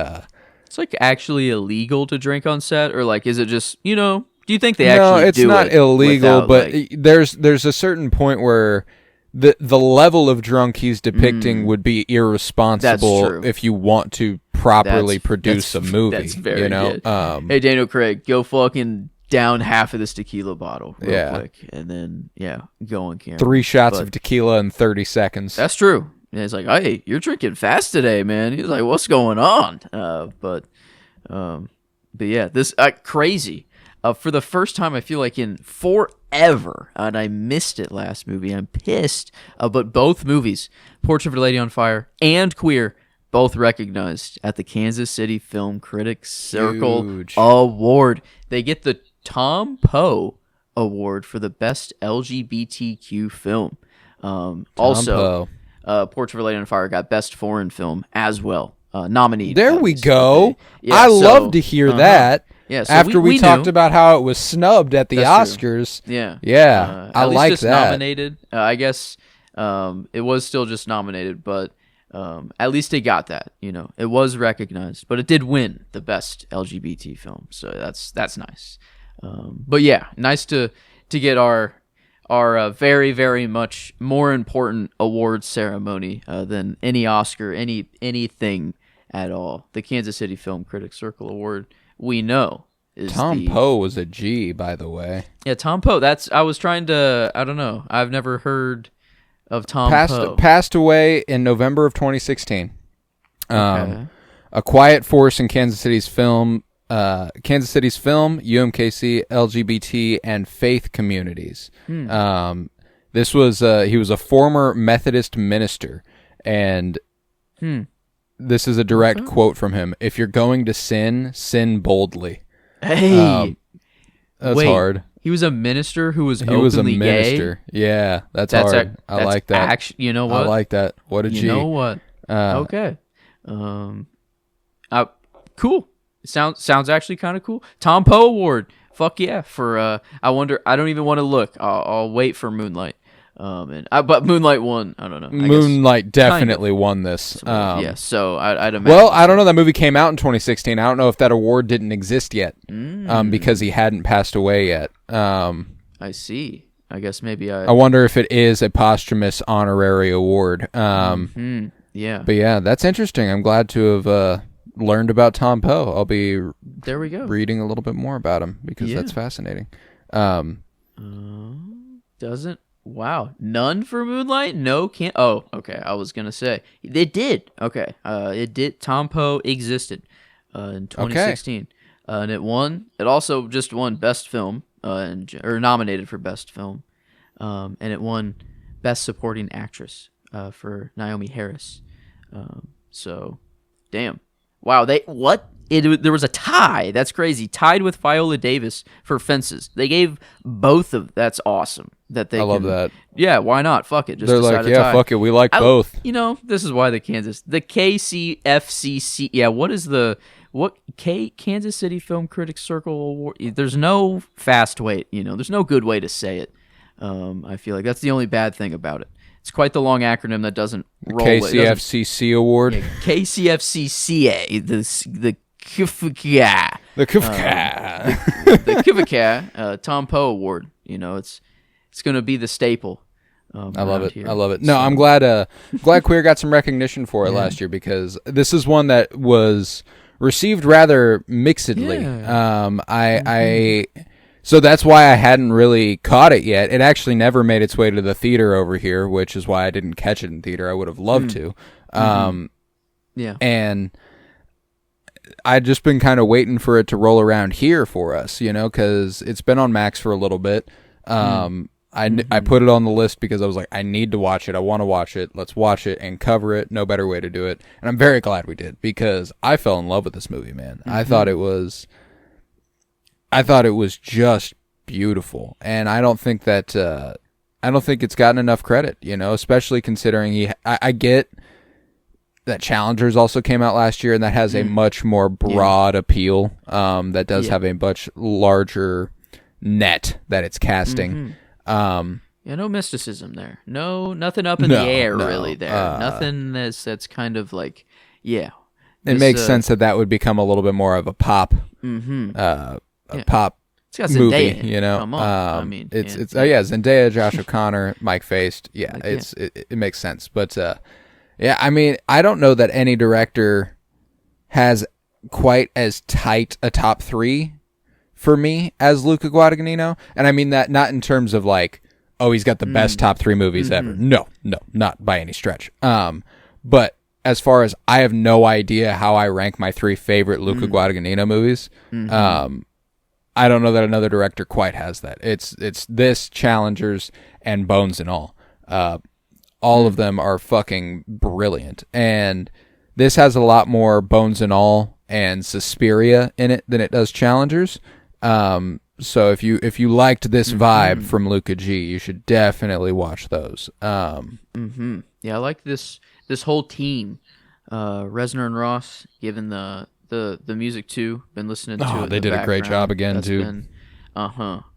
it's like actually illegal to drink on set, or like is it just do you think they actually do it? No, it's not illegal, but there's a certain point where the level of drunk he's depicting would be irresponsible if you want to properly produce a movie. That's very good. Hey, Daniel Craig, go fucking down half of this tequila bottle real quick, and then go on camera. 3 shots of tequila in 30 seconds. That's true. And it's like, hey, you're drinking fast today, man. He's like, what's going on? But yeah, this crazy. For the first time, I feel like in forever, and I missed it last movie. I'm pissed. But both movies, Portrait of a Lady on Fire and Queer, both recognized at the Kansas City Film Critics Circle Award. They get the Tom Poe Award for the Best LGBTQ Film. Also, Portrait of a Lady on Fire got Best Foreign Film as well. Nominated. There we go. I love to hear that. Yeah, so after we talked about how it was snubbed at the Oscars. True. Yeah. Yeah. I like just that. Nominated. I guess it was still just nominated, but at least it got that. It was recognized, but it did win the best LGBT film. So that's nice. But yeah, nice to get our very, very much more important award ceremony than any Oscar, anything at all. The Kansas City Film Critics Circle Award, we know, is Tom Poe was a G, by the way. Yeah, Tom Poe. I was trying to. I don't know. I've never heard of Tom Poe. Passed away in November of 2016. A quiet force in Kansas City's film, UMKC, LGBT, and faith communities. This was he was a former Methodist minister, and this is a direct quote from him. If you're going to sin, sin boldly. Hey, That's wait, hard. He was a minister who was He was a openly minister. gay? Yeah, that's hard. I like that. You know what? I like that. What a G. You know what? Okay. Cool. Sounds actually kind of cool. Tom Poe Award. Fuck yeah. For I wonder. I don't even want to look. I'll wait for Moonlight. But Moonlight won. I don't know. Moonlight definitely won this. Yeah. So I'd imagine. Well, I don't know. That movie came out in 2016. I don't know if that award didn't exist yet, because he hadn't passed away yet. I see. I guess maybe I wonder if it is a posthumous honorary award. Yeah. But yeah, that's interesting. I'm glad to have learned about Tom Poe. I'll be there. We go. Reading a little bit more about him because that's fascinating. Doesn't. Wow, none for Moonlight? No, can't. Oh, okay. I was gonna say it did. Okay, it did. Tom Poe existed in 2016, and it won. It also just won Best Film, or nominated for Best Film, and it won Best Supporting Actress for Naomi Harris. So, damn. Wow. There was a tie. That's crazy. Tied with Viola Davis for Fences. They gave both of. That's awesome. I love that. Yeah, why not? Fuck it. Just they're like, yeah, fuck it. We like both. This is why the KCFCC. Yeah, Kansas City Film Critics Circle Award. There's no fast way. There's no good way to say it. I feel like that's the only bad thing about it. It's quite the long acronym that doesn't roll. KCFCC Award. Yeah, KCFCCA. The KFCA. The KFCA. The KFCA. Tom Poe Award. It's going to be the staple. I love it. Here. I love it. No, I'm glad Queer got some recognition for it last year, because this is one that was received rather mixedly. Yeah. So that's why I hadn't really caught it yet. It actually never made its way to the theater over here, which is why I didn't catch it in theater. I would have loved to. Yeah. And I'd just been kind of waiting for it to roll around here for us, because it's been on Max for a little bit. I put it on the list because I was like, I need to watch it. I want to watch it. Let's watch it and cover it. No better way to do it. And I'm very glad we did, because I fell in love with this movie, man. I thought it was just beautiful. And I don't think that, it's gotten enough credit, especially considering I get that Challengers also came out last year, and that has a much more broad appeal. That does have a much larger net that it's casting. No mysticism there. Nothing up in the air really there. Nothing that's kind of like, it makes sense that would become a little bit more of a pop, pop it's got movie. Zendaya. Come on. It's Zendaya, Josh O'Connor, Mike Faced. Yeah, it makes sense. But I don't know that any director has quite as tight a top three for me as Luca Guadagnino. And I mean that not in terms of like, oh, he's got the best top three movies ever. No, not by any stretch. But as far as I have no idea how I rank my three favorite Luca Guadagnino movies. I don't know that another director quite has that. It's this, Challengers, and Bones and All. All of them are fucking brilliant. And this has a lot more Bones and All and Suspiria in it than it does Challengers. So if you liked this vibe from Luca G, you should definitely watch those. Yeah, I like this whole team. Reznor and Ross giving the music too. Been listening to it. They did a great job again. That's too.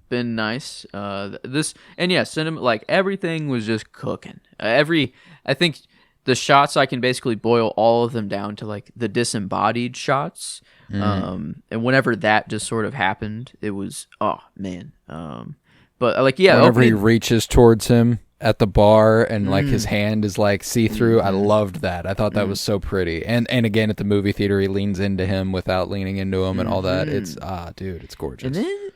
Been nice. Cinema, like everything was just cooking. I think the shots, I can basically boil all of them down to like the disembodied shots. And whenever that just sort of happened, it was, oh man. But like, whenever he reaches towards him at the bar and like his hand is like see-through, I loved that. I thought that was so pretty. And again, at the movie theater, he leans into him without leaning into him and all that. It's dude, it's gorgeous. And then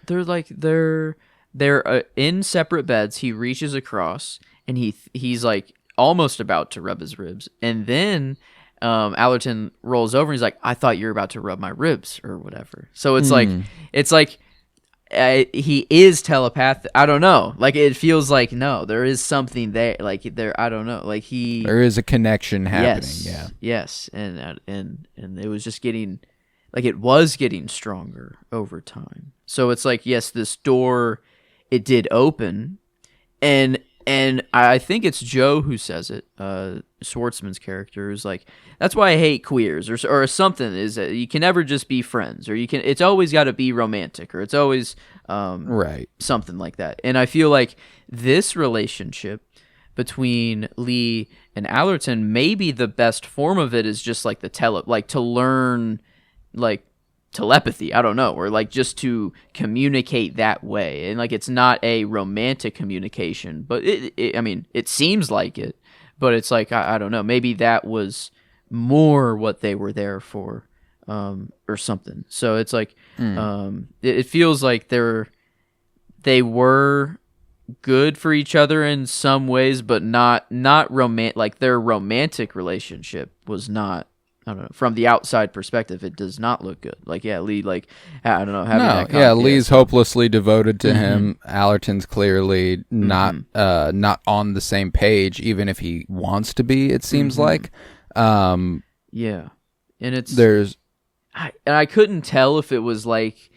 they're in separate beds. He reaches across and he's like almost about to rub his ribs, and then Allerton rolls over and he's like, I thought you were about to rub my ribs or whatever. So it's like he is telepathic. I don't know. Like it feels like no, there is something there. Like there, I don't know. Like there is a connection happening. Yes, and it was just getting, like it was getting stronger over time. So it's like yes, this door, it did open, and I think it's Joe who says it. Schwartzman's character is like, that's why I hate queers or something. Is that you can never just be friends, or it's always got to be romantic, or it's always Right. something like that. And I feel like this relationship between Lee and Allerton, maybe the best form of it is just like to learn like telepathy, I don't know, or like just to communicate that way. And like it's not a romantic communication, but I mean it seems like it, but it's like I don't know, maybe that was more what they were there for, or something. So it's like it feels like they were good for each other in some ways, but not romantic. Like their romantic relationship was not, I don't know, from the outside perspective, it does not look good. Like, yeah, Lee, like, I don't know. Lee's hopelessly devoted to him. Allerton's clearly not on the same page, even if he wants to be, it seems like. Yeah. And I couldn't tell if it was like,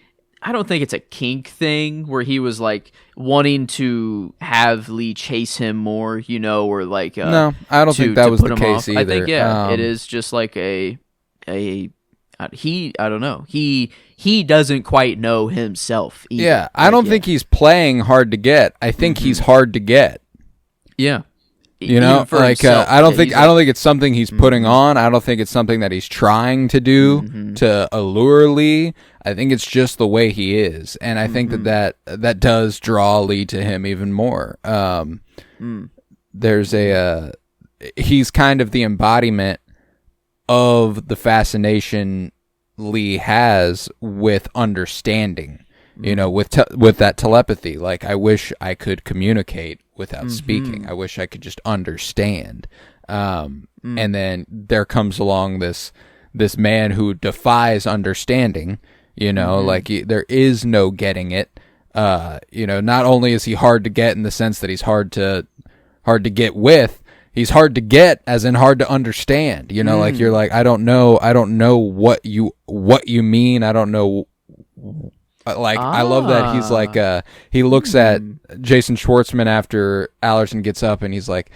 I don't think it's a kink thing where he was like wanting to have Lee chase him more, or like no, I don't think that was the case either. I think it is just like I don't know. He doesn't quite know himself either. Yeah, I don't think he's playing hard to get. I think he's hard to get. Yeah. Like I don't think it's something he's putting on. I don't think it's something that he's trying to do to allure Lee. I think it's just the way he is, and I think that does draw Lee to him even more. There's he's kind of the embodiment of the fascination Lee has with understanding. With that telepathy. Like, I wish I could communicate without speaking. I wish I could just understand. And then there comes along this man who defies understanding. Like there is no getting it. Not only is he hard to get in the sense that he's hard to get with, he's hard to get as in hard to understand. Like you're like, I don't know what you mean. I don't know. Like, I love that he's like, he looks at Jason Schwartzman after Allerton gets up and he's like,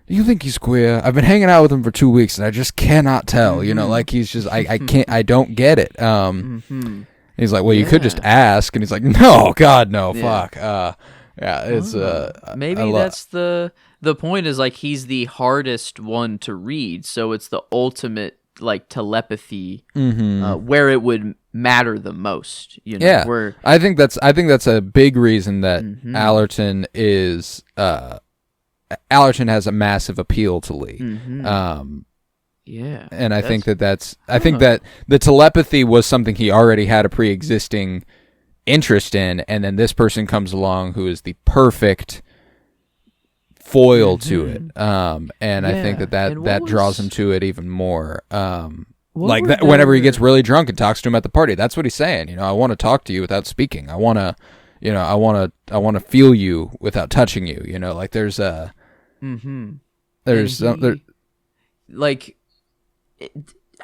do you think he's queer? I've been hanging out with him for 2 weeks and I just cannot tell, like he's just, I don't get it. He's like, well, you could just ask. And he's like, no, God, no, fuck. It's, maybe that's the point is like, he's the hardest one to read. So it's the ultimate like telepathy, where it would matter the most. Where I think that's a big reason that Allerton has a massive appeal to Lee. And I think that the telepathy was something he already had a pre-existing interest in, and then this person comes along who is the perfect foil to it, and I think that draws him to it even more. Like that, whenever he gets really drunk and talks to him at the party, that's what he's saying. I want to talk to you without speaking. I want to feel you without touching you. Like there's like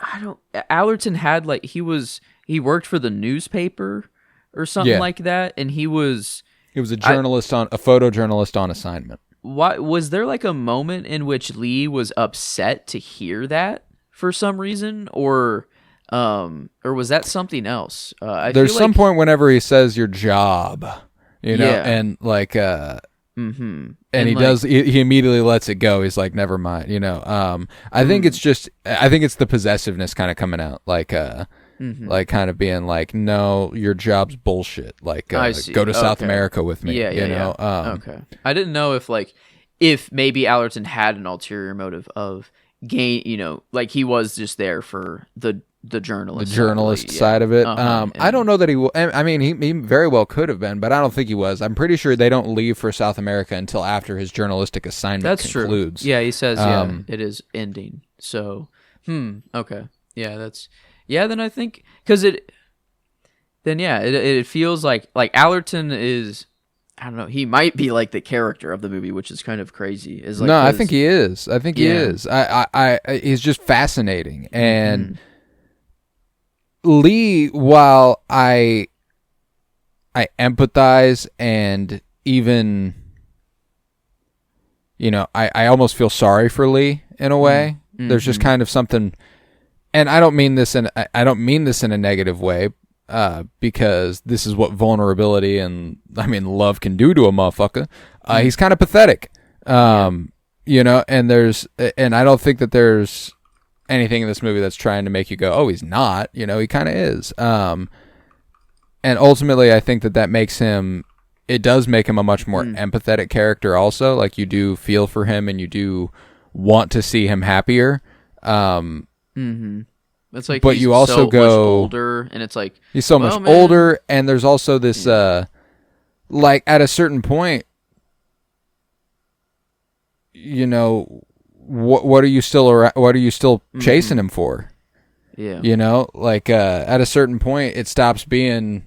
I don't. Allerton had like he worked for the newspaper or something like that, and he was a journalist a photojournalist on assignment. Why was there like a moment in which Lee was upset to hear that for some reason, or was that something else? There's some point whenever he says your job, and like and he does. He immediately lets it go. He's like, never mind. I think it's the possessiveness kind of coming out, like like kind of being like, no, your job's bullshit. Like, go to South America with me. Okay. I didn't know if maybe Allerton had an ulterior motive of gain. Like he was just there for the journalist side of it. I don't know that he will. I mean, he very well could have been, but I don't think he was. I'm pretty sure they don't leave for South America until after his journalistic assignment concludes. True. Yeah, he says it is ending. So, okay. Yeah, then I think because then yeah, it feels like Allerton is, I don't know, he might be like the character of the movie, which is kind of crazy. Is like, no, I think he is. I think he Yeah. is. He's just fascinating. And Lee, while I empathize and even, I almost feel sorry for Lee in a way. There's just kind of something, and I don't mean this in a negative way, because this is what vulnerability and love can do to a motherfucker. He's kind of pathetic, and I don't think that there's anything in this movie that's trying to make you go, oh, he's not. He kind of is. And ultimately, I think that makes him. It does make him a much more empathetic character. Also, like, you do feel for him and you do want to see him happier. It's like, but he's you also so go much older, and it's like he's so much older, and there's also this like, at a certain point, what are you still chasing him for? Yeah. Like, at a certain point, it stops being,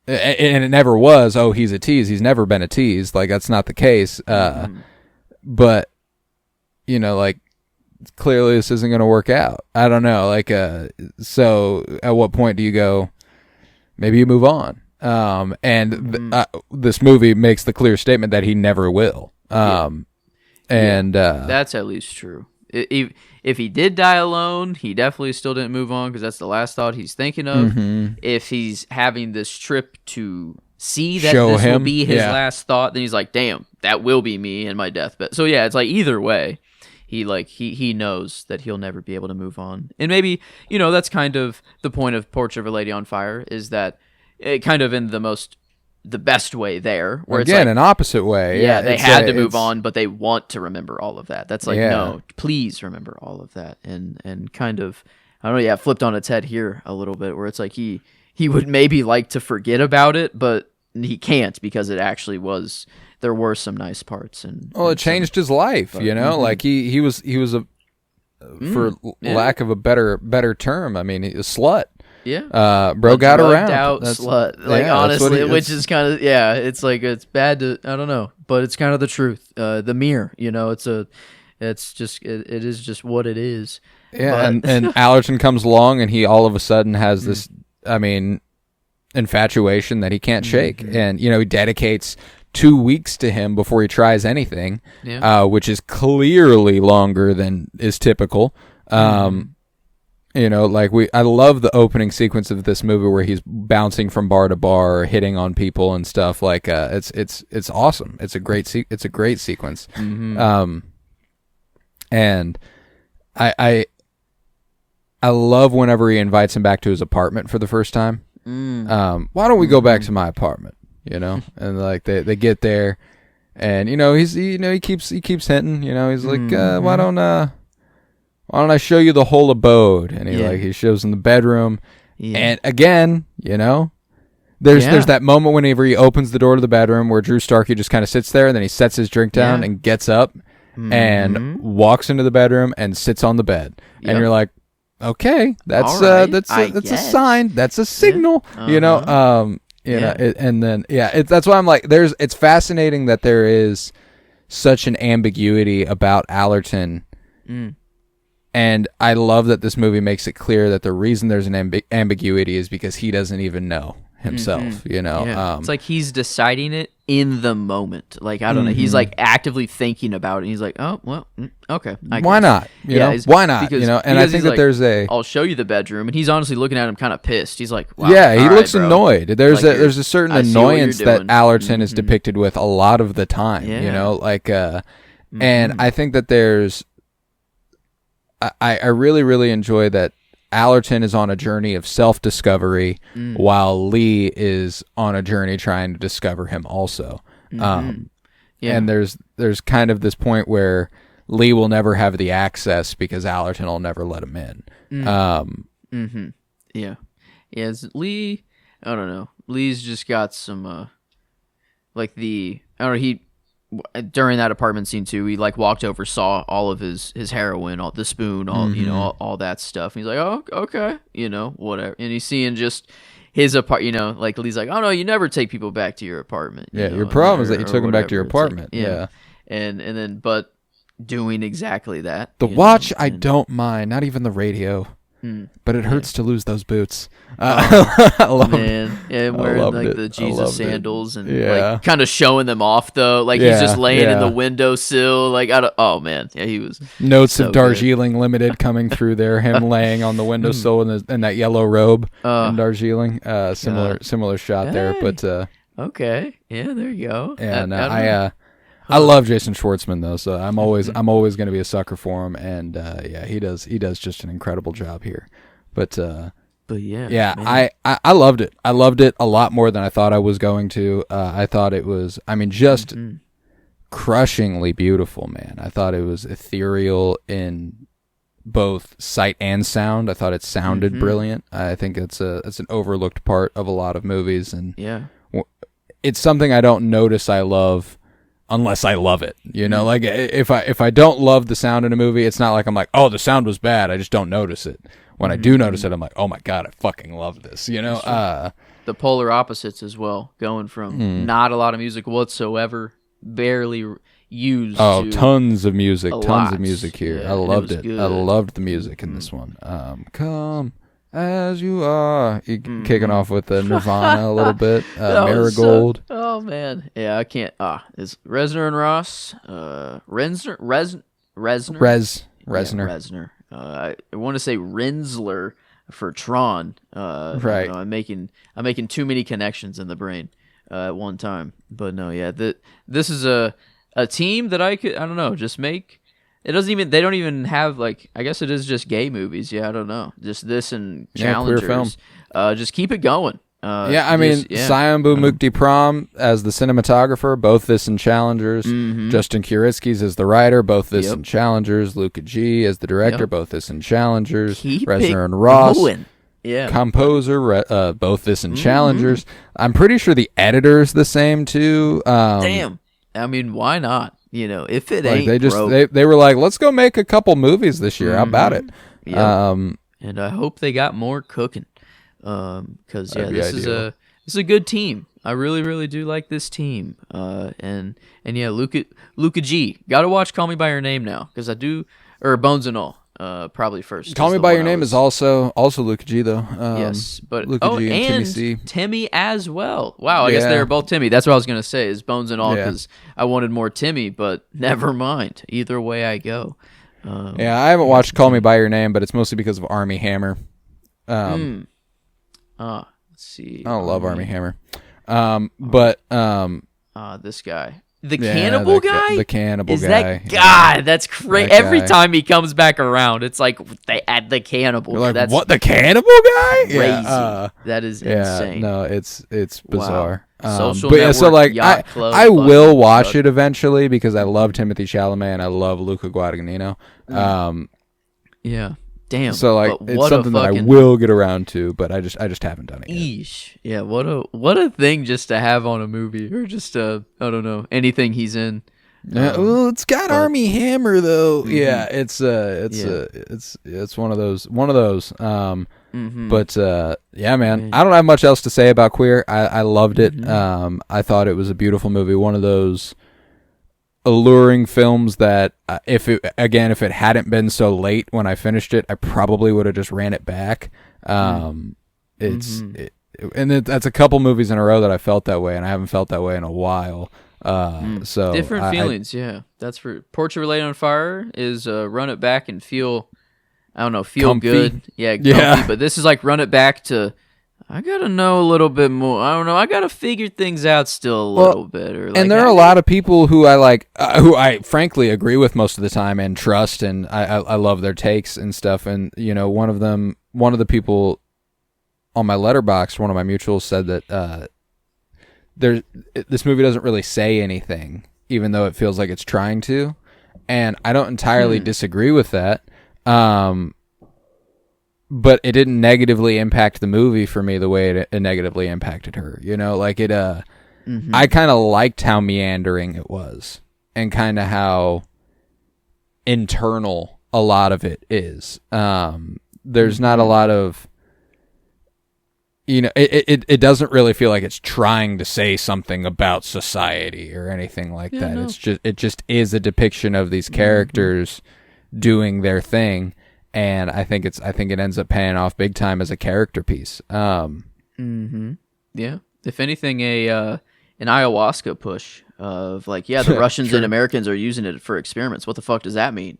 and it never was, oh, he's a tease. He's never been a tease. Like, that's not the case. But, like, clearly this isn't going to work out. I don't know. Like, so at what point do you go, maybe you move on? This movie makes the clear statement that he never will. That's at least true. If he did die alone, he definitely still didn't move on, because that's the last thought he's thinking of. If he's having this trip to see that this will be his last thought, then he's like, damn, that will be me in my deathbed. So yeah, it's like, either way, he knows that he'll never be able to move on. And maybe, that's kind of the point of Portrait of a Lady on Fire, is that it kind of in the best way there, where again, it's like, an opposite way. Yeah, they had to move on, but they want to remember all of that. That's like, no, please remember all of that. And kind of, I don't know, flipped on its head here a little bit, where it's like he would maybe like to forget about it, but he can't, because it actually was, there were some nice parts. It changed his life, like he was a, for lack of a better term, a slut. Yeah. Bro got around. Out slut. Like, honestly, which is kind of, it's like, it's bad to, I don't know, but it's kind of the truth. The mirror, it is just what it is. Yeah. And Allerton comes along, and he all of a sudden has this, infatuation that he can't shake. And, he dedicates 2 weeks to him before he tries anything, which is clearly longer than is typical. I love the opening sequence of this movie where he's bouncing from bar to bar, or hitting on people and stuff. Like, it's awesome. It's a great sequence. And I love whenever he invites him back to his apartment for the first time. Why don't we go back to my apartment? And like they get there, and he keeps hinting. He's like, why don't I show you the whole abode? And he shows him the bedroom. And again, there's that moment whenever he opens the door to the bedroom where Drew Starkey just kind of sits there, and then he sets his drink down and gets up and walks into the bedroom and sits on the bed. And you're like, okay, that's a sign. That's a signal. And then that's why I'm like, it's fascinating that there is such an ambiguity about Allerton. And I love that this movie makes it clear that the reason there's an ambiguity is because he doesn't even know himself, it's like he's deciding it in the moment. Like, I don't know, he's like actively thinking about it, and he's like, oh, well, okay, why not? Why not? And I think that there's I'll show you the bedroom, and he's honestly looking at him kind of pissed. He's like, wow, he looks annoyed. There's a certain annoyance that Allerton is depicted with a lot of the time, and I think that there's I really, really enjoy that Allerton is on a journey of self-discovery while Lee is on a journey trying to discover him also. And there's kind of this point where Lee will never have the access because Allerton will never let him in. Lee, I don't know. Lee's just got some, I don't know, he, during that apartment scene too, he like walked over, saw all of his heroin, all the spoon, all all that stuff. And he's like, oh, okay, whatever. And he's seeing just his apartment. You know, like Lee's like, oh no, you never take people back to your apartment. Yeah, know, your problem is that you or took them back to your whatever. It's like, apartment. Yeah. and then but doing exactly that. The you watch know, I don't mind, not even the radio. But it hurts to lose those boots. I love man, yeah, wearing like it. the Jesus sandals and Yeah. like kind of showing them off though. Like he's just laying in the windowsill. Like oh man, yeah, he was notes so of Darjeeling Limited coming through there. Him laying on the windowsill in that yellow robe in Darjeeling. Similar shot there. But okay, yeah, there you go. Yeah, I love Jason Schwartzman though, so I'm always going to be a sucker for him, and he does just an incredible job here. But yeah, I loved it. I loved it a lot more than I thought I was going to. I thought it was, just crushingly beautiful, man. I thought it was ethereal in both sight and sound. I thought it sounded brilliant. I think it's an overlooked part of a lot of movies, and it's something I don't notice I love unless I love it, you know. Like if I don't love the sound in a movie, it's not like I'm like, oh, the sound was bad, I just don't notice it. When I do notice it, I'm like, oh my god, I fucking love this, you know. The polar opposites as well, going from not a lot of music whatsoever, barely used. Oh, to tons of music here. Yeah, I loved it. Good. I loved the music in this one. Come as you are, kicking off with the Nirvana a little bit. Marigold. Oh man, yeah, I can't. Is Reznor and Ross? Reznor. Reznor. I want to say Rensler for Tron. Right. I'm making too many connections in the brain at one time. But no, yeah, this is a team that I don't know, just make. They don't even have, like, I guess it is just gay movies. Yeah, I don't know. Just this and Challengers. Queer film. Just keep it going. Sayambu Mukti Pram as the cinematographer, both this and Challengers. Justin Kuritsky's as the writer, both this and Challengers. Luca G as the director, both this and Challengers. Reznor and Ross. Yeah. Composer, both this and Challengers. I'm pretty sure the editor's the same, too. Damn. I mean, why not? You know, if it ain't they were like, let's go make a couple movies this year. How about it? Yep. And I hope they got more cooking. Because this is a good team. I really, really do like this team. And yeah, Luca G. Gotta watch Call Me by Your Name now, because I do, or Bones and All. Probably first. Call Me by Your Name is also Luca G though. Yes, but Luca G and Timmy C. Timmy as well. Wow, I guess they were both Timmy. That's what I was gonna say is Bones and All, because I wanted more Timmy, but never mind. Either way I go. I haven't watched Call Me by Your Name, but it's mostly because of Armie Hammer. Let's see. I love Armie Hammer. This guy. The cannibal guy? The cannibal is guy. That God, that's crazy. Every time he comes back around, it's like they add the cannibal. You're like, that's what, the cannibal guy? Crazy. That is insane. No, it's bizarre. Wow. Social but Network, so like Yacht Club, I will watch it eventually because I love Timothée Chalamet and I love Luca Guadagnino. Yeah. Damn. So like it's something that I will get around to, but I just haven't done it yet. Eesh. Yeah, what a thing just to have on a movie, or just I don't know, anything he's in. Well, it's got Armie Hammer though. Yeah, it's one of those. But yeah, man, I don't have much else to say about Queer. I loved it. I thought it was a beautiful movie. One of those alluring films that if it hadn't been so late when I finished it, I probably would have just ran it back. That's a couple movies in a row that I felt that way, and I haven't felt that way in a while. So different feelings. Yeah, that's for Portrait of a Lady on Fire is run it back and feel, I don't know, feel comfy. Good. Yeah, comfy, but this is like run it back to, I gotta know a little bit more. I don't know. I gotta figure things out still a little bit. Or like, and there are a lot of people who I like, who I frankly agree with most of the time and trust, and I love their takes and stuff. And you know, one of the people on my letterbox, one of my mutuals, said that this movie doesn't really say anything, even though it feels like it's trying to. And I don't entirely disagree with that. But it didn't negatively impact the movie for me the way it negatively impacted her. You know, like it, I kind of liked how meandering it was and kind of how internal a lot of it is. There's not a lot of, it doesn't really feel like it's trying to say something about society or anything like that. No. It just is a depiction of these characters doing their thing, and I think it ends up paying off big time as a character piece. Yeah. If anything, an ayahuasca push of like, yeah, the Russians and Americans are using it for experiments. What the fuck does that mean?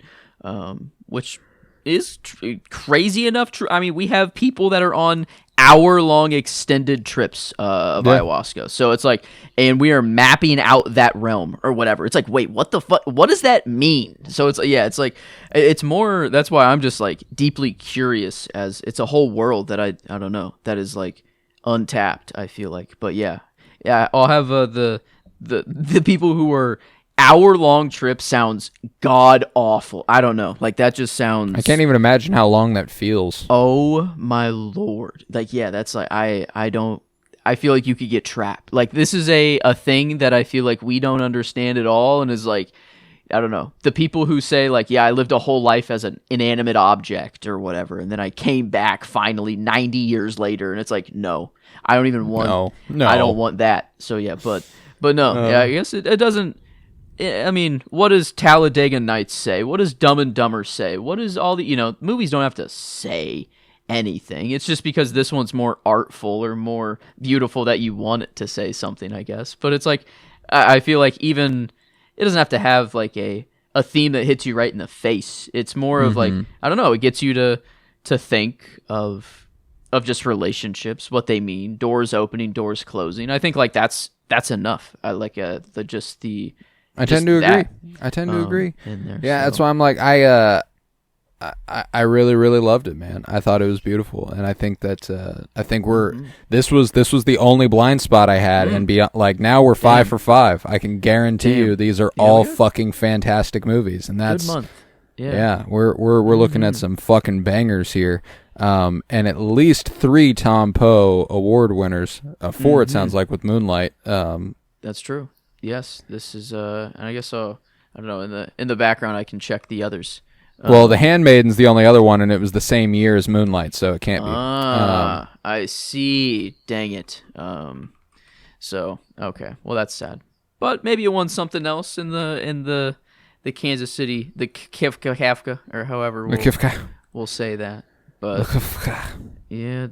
Which is crazy enough. I mean, we have people that are on hour-long extended trips of ayahuasca. So it's like, and we are mapping out that realm or whatever. It's like, wait, what the fuck? What does that mean? So it's it's like, it's more, that's why I'm just like deeply curious, as it's a whole world that I don't know, that is like untapped, I feel like. But yeah, I'll have the people who are hour-long trip sounds god awful. I don't know. Like, that just sounds, I can't even imagine how long that feels. Oh my lord. Like, yeah, that's like, I feel like you could get trapped. Like, this is a thing that I feel like we don't understand at all, and is like, I don't know. The people who say like, yeah, I lived a whole life as an inanimate object or whatever, and then I came back finally 90 years later, and it's like, no. I don't even want No. I don't want that. So yeah, but no. Yeah, I guess it doesn't. I mean, what does Talladega Nights say? What does Dumb and Dumber say? What is all the, movies don't have to say anything. It's just because this one's more artful or more beautiful that you want it to say something, I guess. But it's like, I feel like even, it doesn't have to have like a theme that hits you right in the face. It's more of like, I don't know, it gets you to think of just relationships, what they mean, doors opening, doors closing. I think like that's enough. I like I tend to agree. Yeah, that's why I'm like, I really, really loved it, man. I thought it was beautiful, and I think that this was the only blind spot I had, and beyond, like, now we're 5 for 5. I can guarantee you these are all fucking fantastic movies, and that's good month. Yeah, we're looking at some fucking bangers here, and at least 3 Tom Poe award winners, 4 it sounds like with Moonlight. That's true. Yes, this is and I guess so. I don't know. In the background, I can check the others. Well, The Handmaiden's the only other one, and it was the same year as Moonlight, so it can't be. I see. Dang it. So okay. Well, that's sad. But maybe it won something else in the Kansas City, the Kafka, or however we'll say that. But yeah,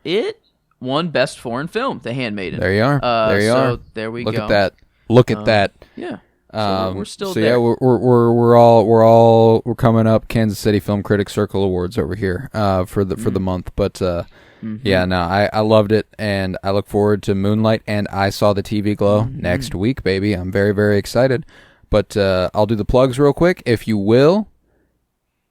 it won Best Foreign Film, The Handmaiden. There you are. So there we go. Look at that. Yeah. So we're still there. Yeah, we're coming up. Kansas City Film Critics Circle Awards over here for the month. But yeah, no, I loved it, and I look forward to Moonlight, and I Saw the TV Glow next week, baby. I'm very, very excited. But I'll do the plugs real quick. If you will,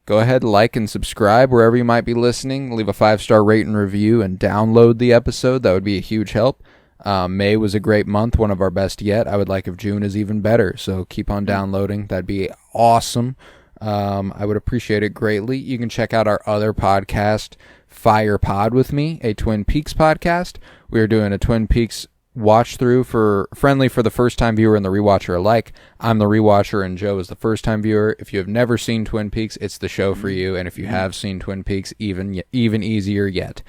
go ahead, like and subscribe wherever you might be listening. Leave a 5-star rate and review, and download the episode. That would be a huge help. May was a great month, one of our best yet. I would like if June is even better, so keep on downloading. That'd be awesome. I would appreciate it greatly. You can check out our other podcast, Fire Pod with me, a Twin Peaks podcast. We are doing a Twin Peaks watch through friendly for the first time viewer and the rewatcher alike. I'm the rewatcher and Joe is the first time viewer. If you have never seen Twin Peaks, it's the show for you, and if you have seen Twin Peaks, even easier yet.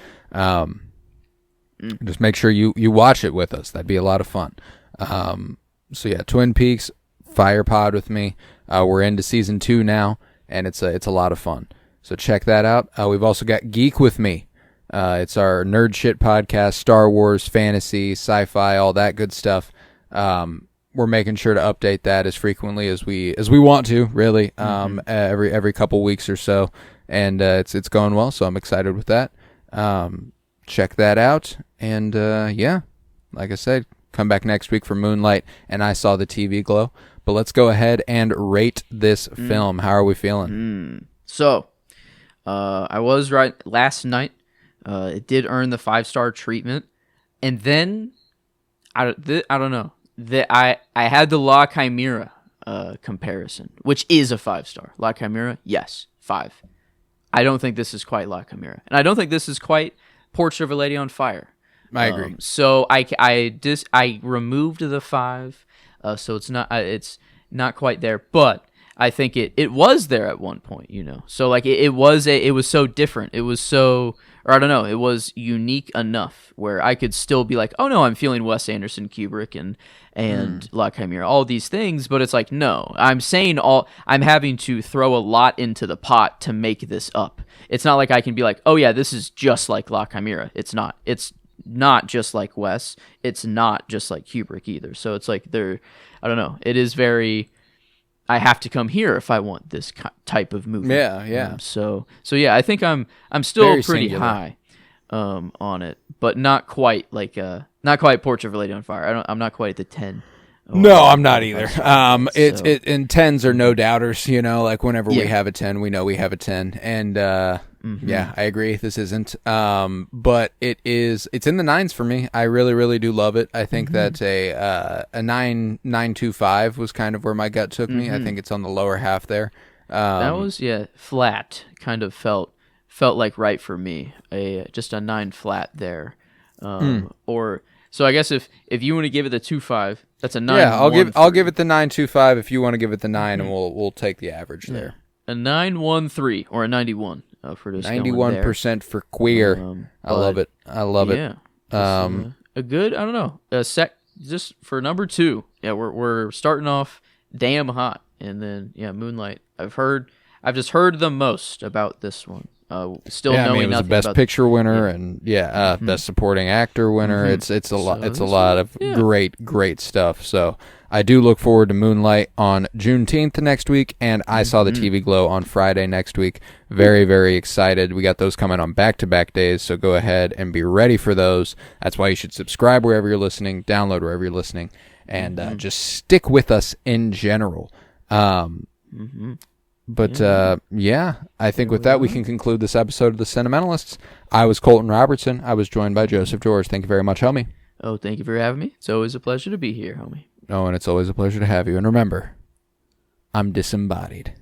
Just make sure you watch it with us. That'd be a lot of fun. So yeah, Twin Peaks, Fire Pod with me. We're into season 2 now, and it's a lot of fun. So check that out. We've also got Geek with me. It's our nerd shit podcast, Star Wars, fantasy, sci-fi, all that good stuff. We're making sure to update that as frequently as we want to, really, every couple weeks or so, and it's going well. So I'm excited with that. Check that out, and yeah, like I said, come back next week for Moonlight, and I Saw the TV Glow. But let's go ahead and rate this film. How are we feeling? So, I was right last night. It did earn the 5-star treatment, and then I don't know. I had the La Chimera comparison, which is a 5-star. La Chimera, yes, 5. I don't think this is quite La Chimera, and I don't think this is quite Portrait of a Lady on Fire. I agree. So I removed the 5, so it's not quite there. But I think it was there at one point, you know. So like it was so different. It was so, or I don't know, it was unique enough where I could still be like, oh no, I'm feeling Wes Anderson, Kubrick, and La Chimera, all these things, but it's like, no, I'm having to throw a lot into the pot to make this up. It's not like I can be like, oh yeah, this is just like La Chimera. It's not. It's not just like Wes. It's not just like Kubrick either. So it's like I don't know. It is very. I have to come here if I want this type of movie. Yeah. So yeah, I think I'm still Very pretty singular. high on it, but not quite like not quite Portrait of a Lady on Fire. I'm not quite at the 10. No, I'm not either. So- And 10s are no doubters, you know, like whenever we Yeah. have a 10, we know we have a 10. And yeah, I agree. This isn't. But it's in the 9s for me. I really, really do love it. I think that a 9.25 was kind of where my gut took me. I think it's on the lower half there. that was flat. Kind of felt like right for me. Just a 9 flat there. Or so I guess if you want to give it the 2.5, that's a 9. Yeah, I'll give it the 9.25 if you want to give it the 9, and we'll take the average there. A 9.13 or a 91 for this. 91% for queer. I love it. I love it. Yeah. A good. I don't know. Just for number 2. Yeah, we're starting off damn hot, and then Moonlight. I've just heard the most about this one. Still Yeah, I knowing mean, it was nothing the best about picture winner, and best supporting actor winner. It's a lot. It's a lot of great stuff. So I do look forward to Moonlight on Juneteenth next week, and I saw the TV Glow on Friday next week. Very, very excited. We got those coming on back-to-back days, so go ahead and be ready for those. That's why you should subscribe wherever you're listening, download wherever you're listening, and just stick with us in general. But I think with that we can conclude this episode of The Cinementalists. I was Colton Robertson. I was joined by Joseph George. Thank you very much, homie. Oh, thank you for having me. It's always a pleasure to be here, homie. Oh, and it's always a pleasure to have you. And remember, I'm disembodied.